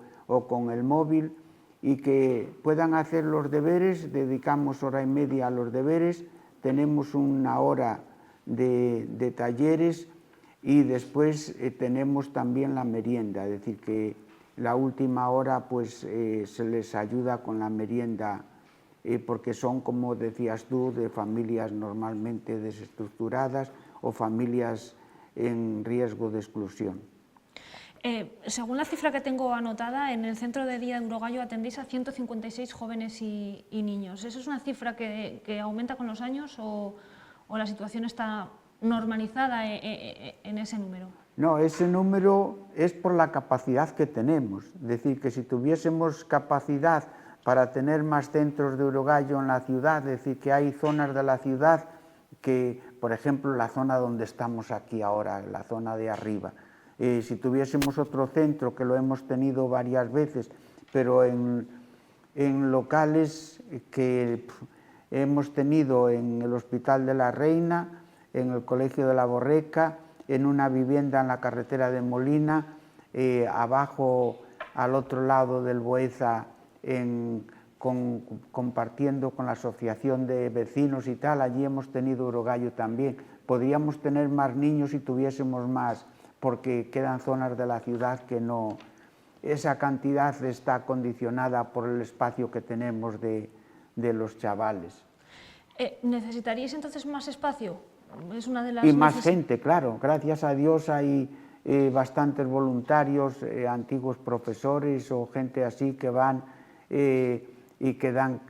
con el móvil, y que puedan hacer los deberes. Dedicamos 1:30 a los deberes, tenemos 1 hora de talleres y después tenemos también la merienda, es decir, que la última hora pues se les ayuda con la merienda, porque son, como decías tú, de familias normalmente desestructuradas o familias en riesgo de exclusión. Según la cifra que tengo anotada, en el Centro de Día de Urogallo atendéis a 156 jóvenes y niños. ¿Eso es una cifra que aumenta con los años o la situación está normalizada en ese número? No, ese número es por la capacidad que tenemos. Es decir, que si tuviésemos capacidad para tener más centros de urogallo en la ciudad, es decir, que hay zonas de la ciudad que, por ejemplo, la zona donde estamos aquí ahora, la zona de arriba, si tuviésemos otro centro, que lo hemos tenido varias veces, pero en locales que hemos tenido en el Hospital de la Reina, en el Colegio de la Borreca, en una vivienda en la carretera de Molina, abajo al otro lado del Boeza, compartiendo con la asociación de vecinos y tal, allí hemos tenido urogallo también. Podríamos tener más niños si tuviésemos más porque quedan zonas de la ciudad que no, esa cantidad está condicionada por el espacio que tenemos de los chavales. ¿Necesitaríais entonces más espacio? Es una de las Y más gente, claro. Gracias a Dios hay bastantes voluntarios, antiguos profesores o gente así que van y que dan,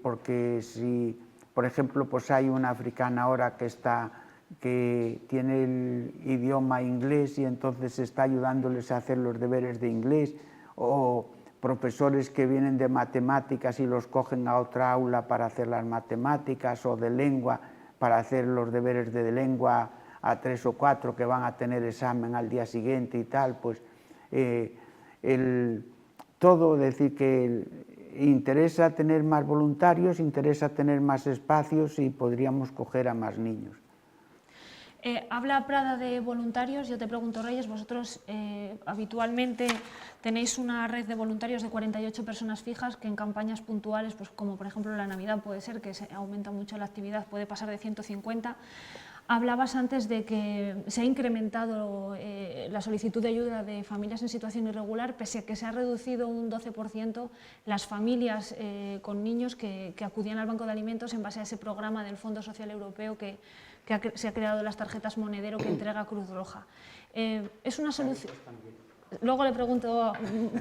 porque si, por ejemplo, pues hay una africana ahora que tiene el idioma inglés y entonces está ayudándoles a hacer los deberes de inglés, o profesores que vienen de matemáticas y los cogen a otra aula para hacer las matemáticas, o de lengua para hacer los deberes de lengua a 3 o 4 que van a tener examen al día siguiente y tal, pues todo, decir que interesa tener más voluntarios, interesa tener más espacios y podríamos coger a más niños. Habla Prada de voluntarios. Yo te pregunto, Reyes, vosotros habitualmente tenéis una red de voluntarios de 48 personas fijas que en campañas puntuales, pues como por ejemplo la Navidad puede ser, que se aumenta mucho la actividad, puede pasar de 150. Hablabas antes de que se ha incrementado la solicitud de ayuda de familias en situación irregular, pese a que se ha reducido un 12% las familias con niños que acudían al Banco de Alimentos en base a ese programa del Fondo Social Europeo que se ha creado, las tarjetas monedero que entrega Cruz Roja. Es una solución. Luego le pregunto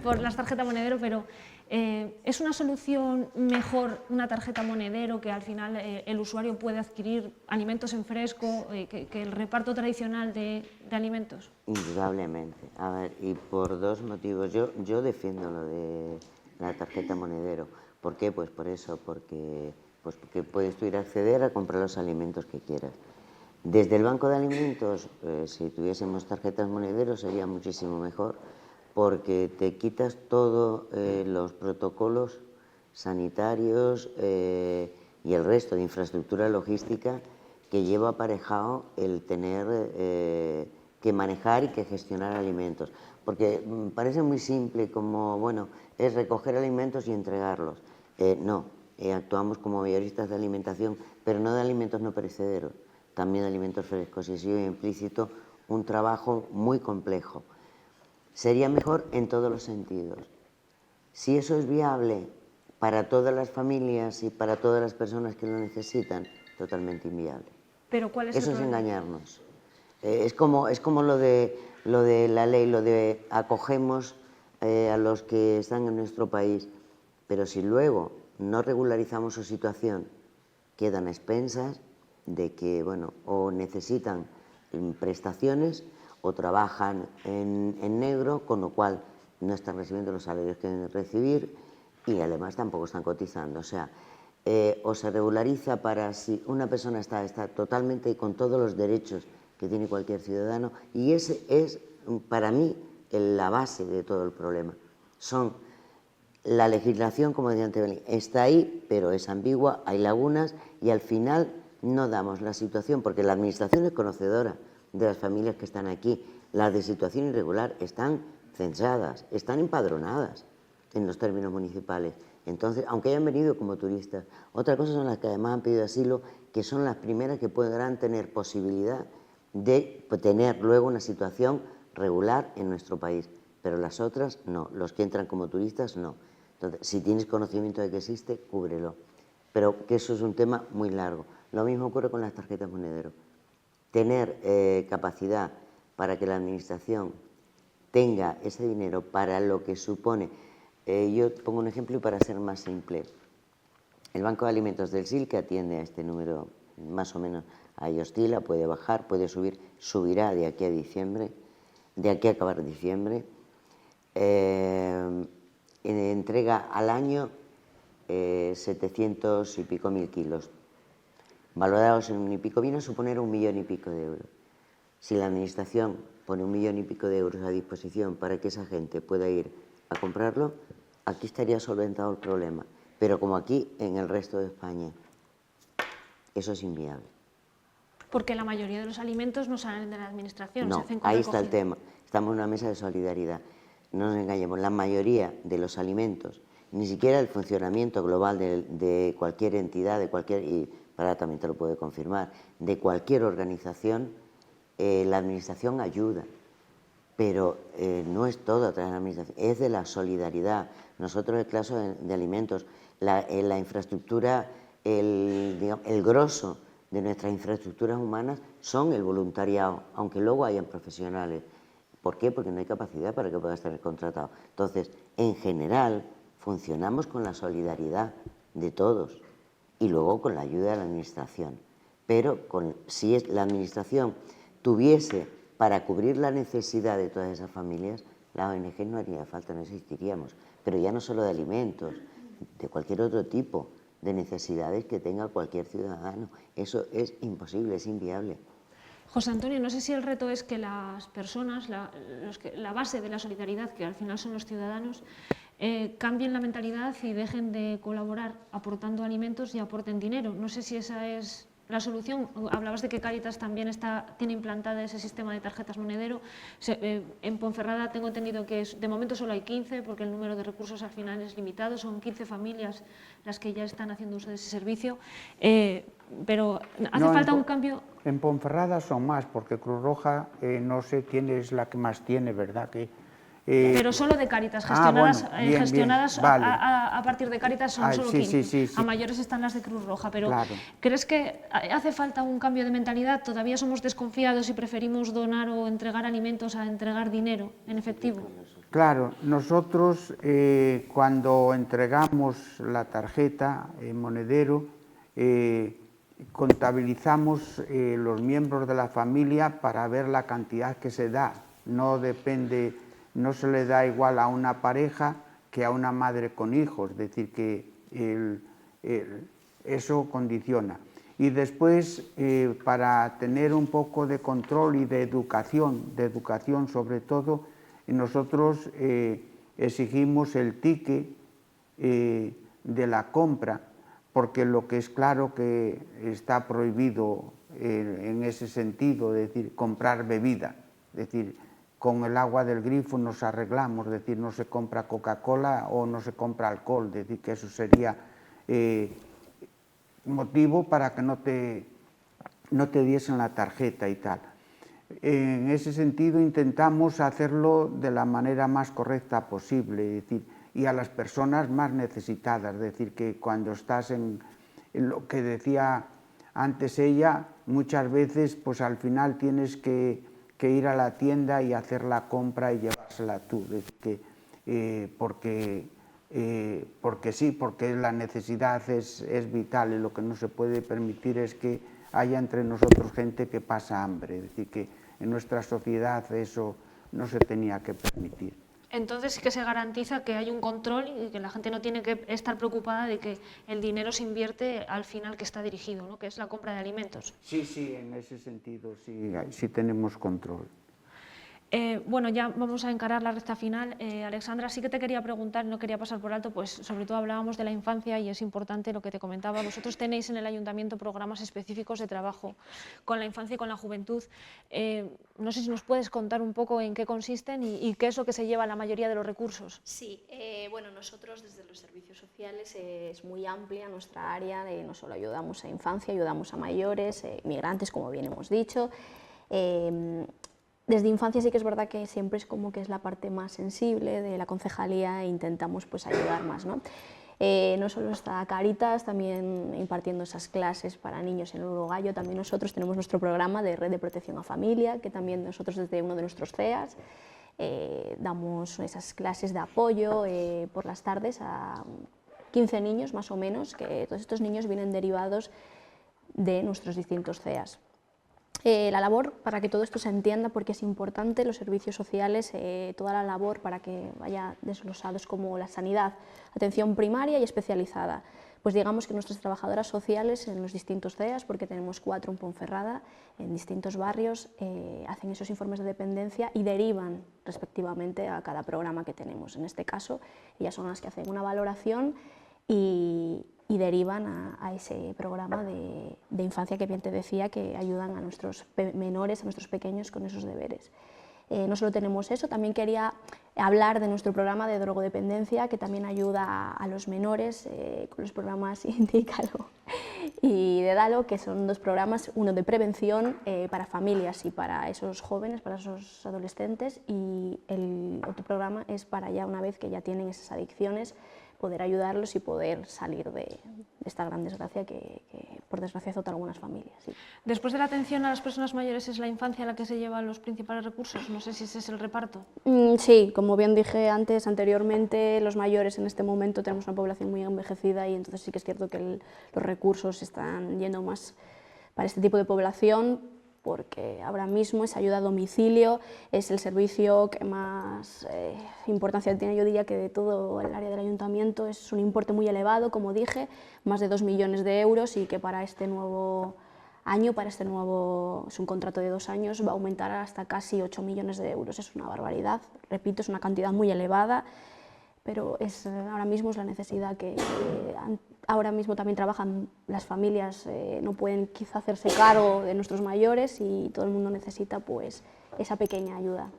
por las tarjetas monedero, pero ¿es una solución mejor una tarjeta monedero, que al final el usuario puede adquirir alimentos en fresco, que el reparto tradicional de alimentos? Indudablemente. A ver, y por dos motivos. Yo defiendo lo de la tarjeta monedero. ¿Por qué? Pues por eso, porque puedes tú ir a acceder a comprar los alimentos que quieras. Desde el Banco de Alimentos, si tuviésemos tarjetas monedero sería muchísimo mejor, porque te quitas todos los protocolos sanitarios y el resto de infraestructura logística que lleva aparejado el tener que manejar y que gestionar alimentos. Porque parece muy simple, como, bueno, es recoger alimentos y entregarlos. No, actuamos como mayoristas de alimentación, pero no de alimentos no perecederos, también de alimentos frescos, y eso lleva implícito un trabajo muy complejo. Sería mejor en todos los sentidos. Si eso es viable para todas las familias y para todas las personas que lo necesitan, totalmente inviable. ¿Pero cuál es el Eso es problema? engañarnos. Es como lo de la ley, lo de acogemos a los que están en nuestro país, pero si luego no regularizamos su situación, quedan a expensas de que, bueno, o necesitan prestaciones o trabajan en negro, con lo cual no están recibiendo los salarios que deben recibir y además tampoco están cotizando. O sea, o se regulariza para si una persona está totalmente con todos los derechos que tiene cualquier ciudadano, y ese es para mí la base de todo el problema. La legislación, como decía antes, está ahí, pero es ambigua, hay lagunas y al final no damos la situación, porque la administración es conocedora de las familias que están aquí. Las de situación irregular están censadas, están empadronadas en los términos municipales. Entonces, aunque hayan venido como turistas, otra cosa son las que además han pedido asilo, que son las primeras que podrán tener posibilidad de tener luego una situación regular en nuestro país, pero las otras no, los que entran como turistas no. Entonces, si tienes conocimiento de que existe, cúbrelo, pero que eso es un tema muy largo. Lo mismo ocurre con las tarjetas monedero. Tener capacidad para que la administración tenga ese dinero para lo que supone. Yo pongo un ejemplo para ser más simple. El Banco de Alimentos del SIL, que atiende a este número más o menos, ahí oscila, puede bajar, puede subir, subirá de aquí a diciembre, de aquí a acabar diciembre. Entrega al año 700 y pico mil kilos, valorados en 1 y pico, viene a suponer 1 millón y pico de euros. Si la administración pone 1 millón y pico de euros a disposición para que esa gente pueda ir a comprarlo, aquí estaría solventado el problema. Pero como aquí, en el resto de España, eso es inviable. Porque la mayoría de los alimentos no salen de la administración, No, se hacen con ahí está el recogida. tema. Estamos en una mesa de solidaridad. No nos engañemos, la mayoría de los alimentos, ni siquiera el funcionamiento global de cualquier entidad, y para también te lo puede confirmar, de cualquier organización, la administración ayuda, pero no es todo a través de la administración, es de la solidaridad. Nosotros, en el caso de alimentos, la infraestructura, el grosso de nuestras infraestructuras humanas son el voluntariado, aunque luego hayan profesionales. ¿Por qué? Porque no hay capacidad para que pueda estar contratado. Entonces, en general, funcionamos con la solidaridad de todos y luego con la ayuda de la administración. Pero si la administración tuviese para cubrir la necesidad de todas esas familias, la ONG no haría falta, no existiríamos. Pero ya no solo de alimentos, de cualquier otro tipo de necesidades que tenga cualquier ciudadano. Eso es imposible, es inviable. José Antonio, no sé si el reto es que las personas, la base de la solidaridad, que al final son los ciudadanos, cambien la mentalidad y dejen de colaborar aportando alimentos y aporten dinero. No sé si esa es la solución. Hablabas de que Cáritas también tiene implantada ese sistema de tarjetas monedero. En Ponferrada tengo entendido que de momento solo hay 15, porque el número de recursos al final es limitado. Son 15 familias las que ya están haciendo uso de ese servicio. Pero hace falta un cambio. En Ponferrada son más, porque Cruz Roja, no sé quién es la que más tiene, ¿verdad? Pero solo de Cáritas, gestionadas, bien, vale. a partir de Cáritas son solo 15. Sí. A mayores están las de Cruz Roja, pero claro. ¿crees que hace falta un cambio de mentalidad? ¿Todavía somos desconfiados y preferimos donar o entregar alimentos a entregar dinero en efectivo? Claro, nosotros cuando entregamos la tarjeta monedero, contabilizamos los miembros de la familia para ver la cantidad que se da. No se le da igual a una pareja que a una madre con hijos, es decir, que eso condiciona. Y después, para tener un poco de control y de educación sobre todo, nosotros exigimos el ticket de la compra, porque lo que es claro que está prohibido en ese sentido, es decir, comprar bebida, es decir, con el agua del grifo nos arreglamos, es decir, no se compra Coca-Cola o no se compra alcohol, es decir, que eso sería motivo para que no te diesen la tarjeta y tal. En ese sentido intentamos hacerlo de la manera más correcta posible, es decir, y a las personas más necesitadas, es decir, que cuando estás en lo que decía antes ella, muchas veces pues al final tienes que ir a la tienda y hacer la compra y llevársela tú, es decir, porque sí, porque la necesidad es vital y lo que no se puede permitir es que haya entre nosotros gente que pasa hambre, es decir, que en nuestra sociedad eso no se tenía que permitir. Entonces sí que se garantiza que hay un control y que la gente no tiene que estar preocupada de que el dinero se invierte al final que está dirigido, ¿no? Que es la compra de alimentos. Sí, en ese sentido sí tenemos control. Bueno, ya vamos a encarar la recta final. Alexandra, sí que te quería preguntar, no quería pasar por alto, pues sobre todo hablábamos de la infancia y es importante lo que te comentaba. Vosotros tenéis en el Ayuntamiento programas específicos de trabajo con la infancia y con la juventud. No sé si nos puedes contar un poco en qué consisten y qué es lo que se lleva la mayoría de los recursos. Sí, bueno, nosotros desde los servicios sociales es muy amplia nuestra área, no solo ayudamos a infancia, ayudamos a mayores, migrantes, como bien hemos dicho. Desde infancia sí que es verdad que siempre es como que es la parte más sensible de la concejalía e intentamos pues ayudar más, ¿no? No solo está Cáritas también impartiendo esas clases para niños en Uruguayo, también nosotros tenemos nuestro programa de Red de Protección a Familia, que también nosotros desde uno de nuestros CEAs damos esas clases de apoyo por las tardes a 15 niños más o menos, que todos estos niños vienen derivados de nuestros distintos CEAs. La labor, para que todo esto se entienda, porque es importante, los servicios sociales, toda la labor para que vaya desglosados como la sanidad, atención primaria y especializada. Pues digamos que nuestras trabajadoras sociales en los distintos CEAs, porque tenemos 4 en Ponferrada, en distintos barrios, hacen esos informes de dependencia y derivan respectivamente a cada programa que tenemos. En este caso, ellas son las que hacen una valoración y derivan a ese programa de infancia que bien te decía, que ayudan a nuestros menores, a nuestros pequeños con esos deberes. No solo tenemos eso, también quería hablar de nuestro programa de drogodependencia, que también ayuda a los menores con los programas Indícalo y de DALO, que son dos programas, uno de prevención para familias y para esos jóvenes, para esos adolescentes, y el otro programa es para ya una vez que ya tienen esas adicciones, poder ayudarlos y poder salir de esta gran desgracia que por desgracia azota a algunas familias. Sí. Después de la atención a las personas mayores, ¿es la infancia la que se lleva los principales recursos? No sé si ese es el reparto. Sí, como bien dije anteriormente, los mayores en este momento tenemos una población muy envejecida y entonces sí que es cierto que los recursos están yendo más para este tipo de población, porque ahora mismo esa ayuda a domicilio es el servicio que más importancia tiene, yo diría que de todo el área del ayuntamiento. Es un importe muy elevado, como dije, más de 2 millones de euros, y que para este nuevo año, es un contrato de 2 años, va a aumentar hasta casi 8 millones de euros. Es una barbaridad, repito, es una cantidad muy elevada, pero ahora mismo es la necesidad que ahora mismo también trabajan las familias, no pueden quizá hacerse cargo de nuestros mayores y todo el mundo necesita pues esa pequeña ayuda.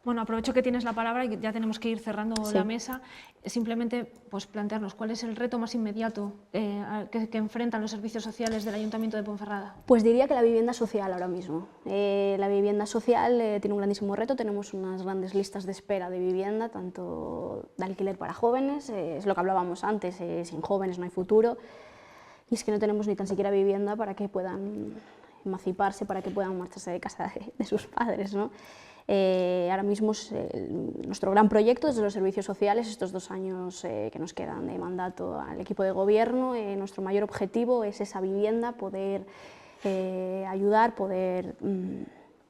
Bueno, aprovecho que tienes la palabra y ya tenemos que ir cerrando la mesa. Simplemente pues, plantearnos cuál es el reto más inmediato que enfrentan los servicios sociales del Ayuntamiento de Ponferrada. Pues diría que la vivienda social ahora mismo. La vivienda social tiene un grandísimo reto, tenemos unas grandes listas de espera de vivienda, tanto de alquiler para jóvenes, es lo que hablábamos antes, sin jóvenes no hay futuro, y es que no tenemos ni tan siquiera vivienda para que puedan emanciparse, para que puedan marcharse de casa de sus padres, ¿no? Ahora mismo nuestro gran proyecto desde los servicios sociales, estos 2 años que nos quedan de mandato al equipo de gobierno, nuestro mayor objetivo es esa vivienda, poder ayudar, poder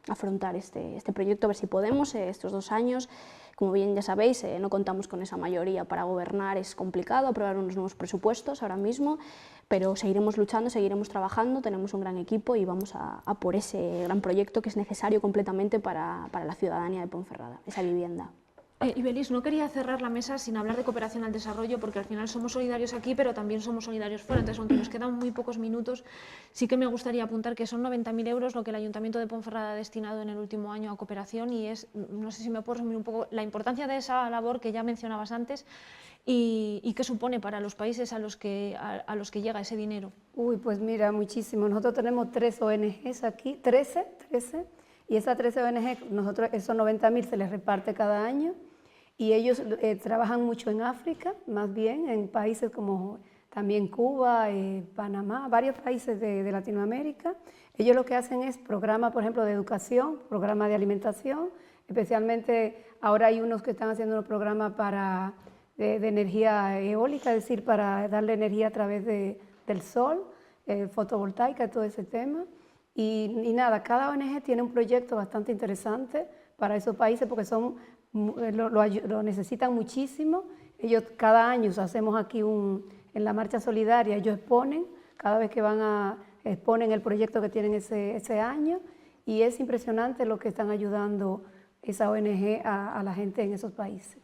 afrontar este proyecto, a ver si podemos estos 2 años. Como bien ya sabéis, no contamos con esa mayoría para gobernar, es complicado aprobar unos nuevos presupuestos ahora mismo, pero seguiremos luchando, seguiremos trabajando, tenemos un gran equipo y vamos a por ese gran proyecto que es necesario completamente para la ciudadanía de Ponferrada, esa vivienda. Ibelís, no quería cerrar la mesa sin hablar de cooperación al desarrollo, porque al final somos solidarios aquí, pero también somos solidarios fuera. Entonces, aunque nos quedan muy pocos minutos, sí que me gustaría apuntar que son 90.000 euros lo que el Ayuntamiento de Ponferrada ha destinado en el último año a cooperación, y es, no sé si me puedo resumir un poco la importancia de esa labor que ya mencionabas antes y qué supone para los países a los que llega ese dinero. Uy, pues mira, muchísimo. Nosotros tenemos 3 ONGs aquí, 13, y esas 13 ONG, nosotros esos 90.000 se les reparte cada año. Y ellos trabajan mucho en África, más bien, en países como también Cuba, Panamá, varios países de Latinoamérica. Ellos lo que hacen es programas, por ejemplo, de educación, programas de alimentación, especialmente ahora hay unos que están haciendo unos programas de energía eólica, es decir, para darle energía a través del sol, fotovoltaica, todo ese tema. Y nada, cada ONG tiene un proyecto bastante interesante para esos países porque lo necesitan muchísimo. Ellos cada año hacemos aquí en la marcha solidaria, ellos exponen, cada vez que exponen el proyecto que tienen ese año, y es impresionante lo que están ayudando esa ONG a la gente en esos países.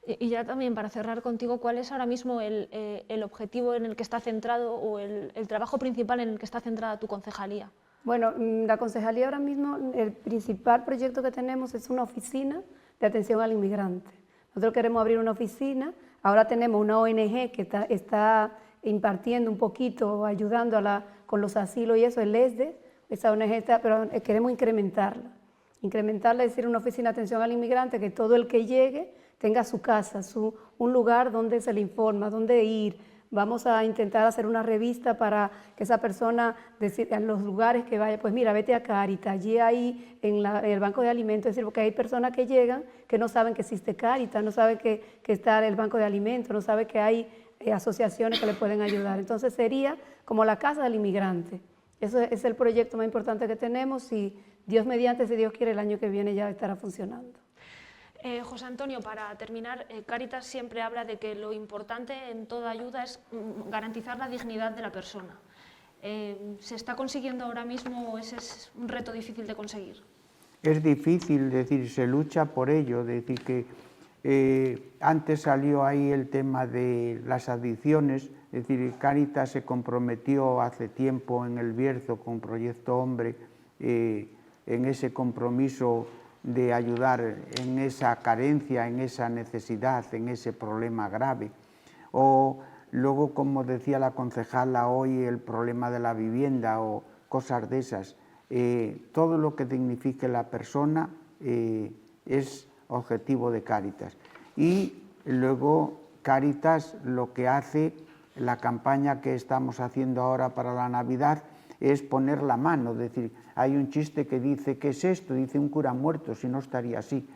Y ya también para cerrar contigo, ¿cuál es ahora mismo el objetivo en el que está centrado o el trabajo principal en el que está centrada tu concejalía? Bueno, la concejalía ahora mismo, el principal proyecto que tenemos es una oficina de atención al inmigrante. Nosotros queremos abrir una oficina, ahora tenemos una ONG que está impartiendo un poquito, ayudando con los asilos y eso, el ESDE, esa ONG está, pero queremos incrementarla, es decir, una oficina de atención al inmigrante, que todo el que llegue tenga su casa, un lugar donde se le informa, donde ir. Vamos a intentar hacer una revista para que esa persona, en los lugares que vaya, pues mira, vete a Cáritas, allí hay en el banco de alimentos, es decir, porque hay personas que llegan que no saben que existe Cáritas, no saben que está el banco de alimentos, no saben que hay asociaciones que le pueden ayudar. Entonces sería como la casa del inmigrante. Eso es el proyecto más importante que tenemos y Dios mediante, si Dios quiere, el año que viene ya estará funcionando. José Antonio, para terminar, Cáritas siempre habla de que lo importante en toda ayuda es garantizar la dignidad de la persona. ¿Se está consiguiendo ahora mismo o ese es un reto difícil de conseguir? Es difícil, es decir, se lucha por ello, es decir, que antes salió ahí el tema de las adicciones, es decir, Cáritas se comprometió hace tiempo en el Bierzo con Proyecto Hombre en ese compromiso de ayudar en esa carencia, en esa necesidad, en ese problema grave. O luego, como decía la concejala hoy, el problema de la vivienda o cosas de esas, todo lo que dignifique la persona es objetivo de Cáritas. Y luego Cáritas lo que hace, la campaña que estamos haciendo ahora para la Navidad, es poner la mano, es decir, hay un chiste que dice, ¿qué es esto? Dice un cura muerto, si no estaría así.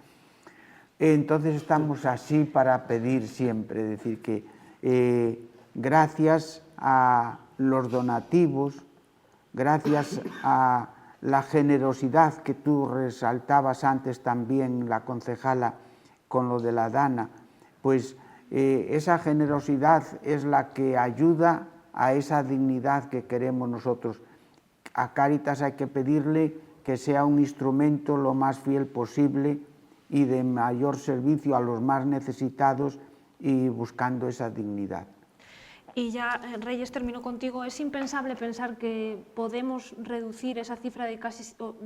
Entonces estamos así para pedir siempre, es decir, que gracias a los donativos, gracias a la generosidad que tú resaltabas antes también, la concejala, con lo de la Dana, pues esa generosidad es la que ayuda a esa dignidad que queremos nosotros. A Cáritas hay que pedirle que sea un instrumento lo más fiel posible y de mayor servicio a los más necesitados y buscando esa dignidad. Y ya, Reyes, termino contigo. ¿Es impensable pensar que podemos reducir esa cifra de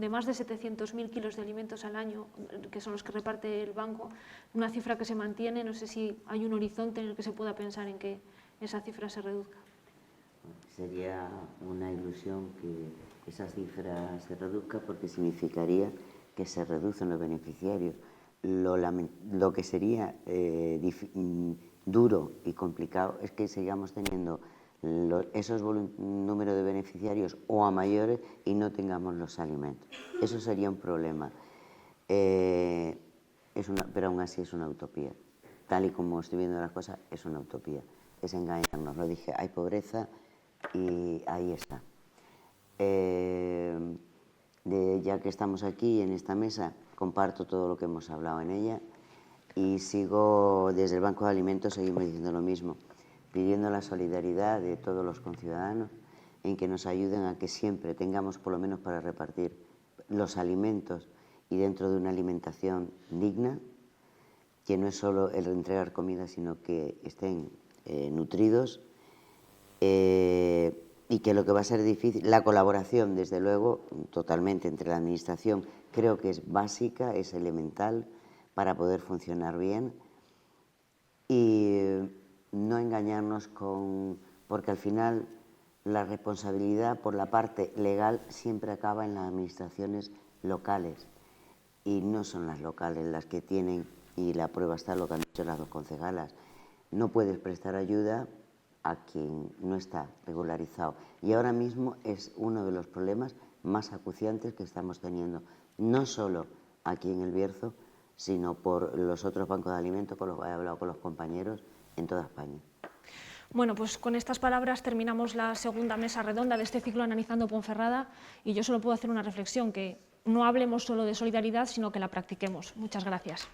más de 700.000 kilos de alimentos al año, que son los que reparte el banco, una cifra que se mantiene? No sé si hay un horizonte en el que se pueda pensar en que esa cifra se reduzca. Sería una ilusión que esa cifra se reduzca, porque significaría que se reducen los beneficiarios. Lo que sería duro y complicado es que sigamos teniendo esos números de beneficiarios o a mayores y no tengamos los alimentos. Eso sería un problema. Pero aún así es una utopía. Tal y como estoy viendo las cosas, es una utopía. Es engañarnos. Lo dije, hay pobreza y ahí está. Ya que estamos aquí en esta mesa, comparto todo lo que hemos hablado en ella y sigo, desde el Banco de Alimentos seguimos diciendo lo mismo, pidiendo la solidaridad de todos los conciudadanos en que nos ayuden a que siempre tengamos por lo menos para repartir los alimentos y dentro de una alimentación digna, que no es solo el entregar comida, sino que estén nutridos, y que lo que va a ser difícil, la colaboración, desde luego, totalmente entre la Administración, creo que es básica, es elemental para poder funcionar bien, y no engañarnos porque al final la responsabilidad por la parte legal siempre acaba en las administraciones locales, y no son las locales las que tienen, y la prueba está lo que han dicho las dos concejalas, no puedes prestar ayuda a quien no está regularizado. Y ahora mismo es uno de los problemas más acuciantes que estamos teniendo, no solo aquí en El Bierzo, sino por los otros bancos de alimentos, con los que he hablado con los compañeros en toda España. Bueno, pues con estas palabras terminamos la segunda mesa redonda de este ciclo Analizando Ponferrada, y yo solo puedo hacer una reflexión, que no hablemos solo de solidaridad, sino que la practiquemos. Muchas gracias.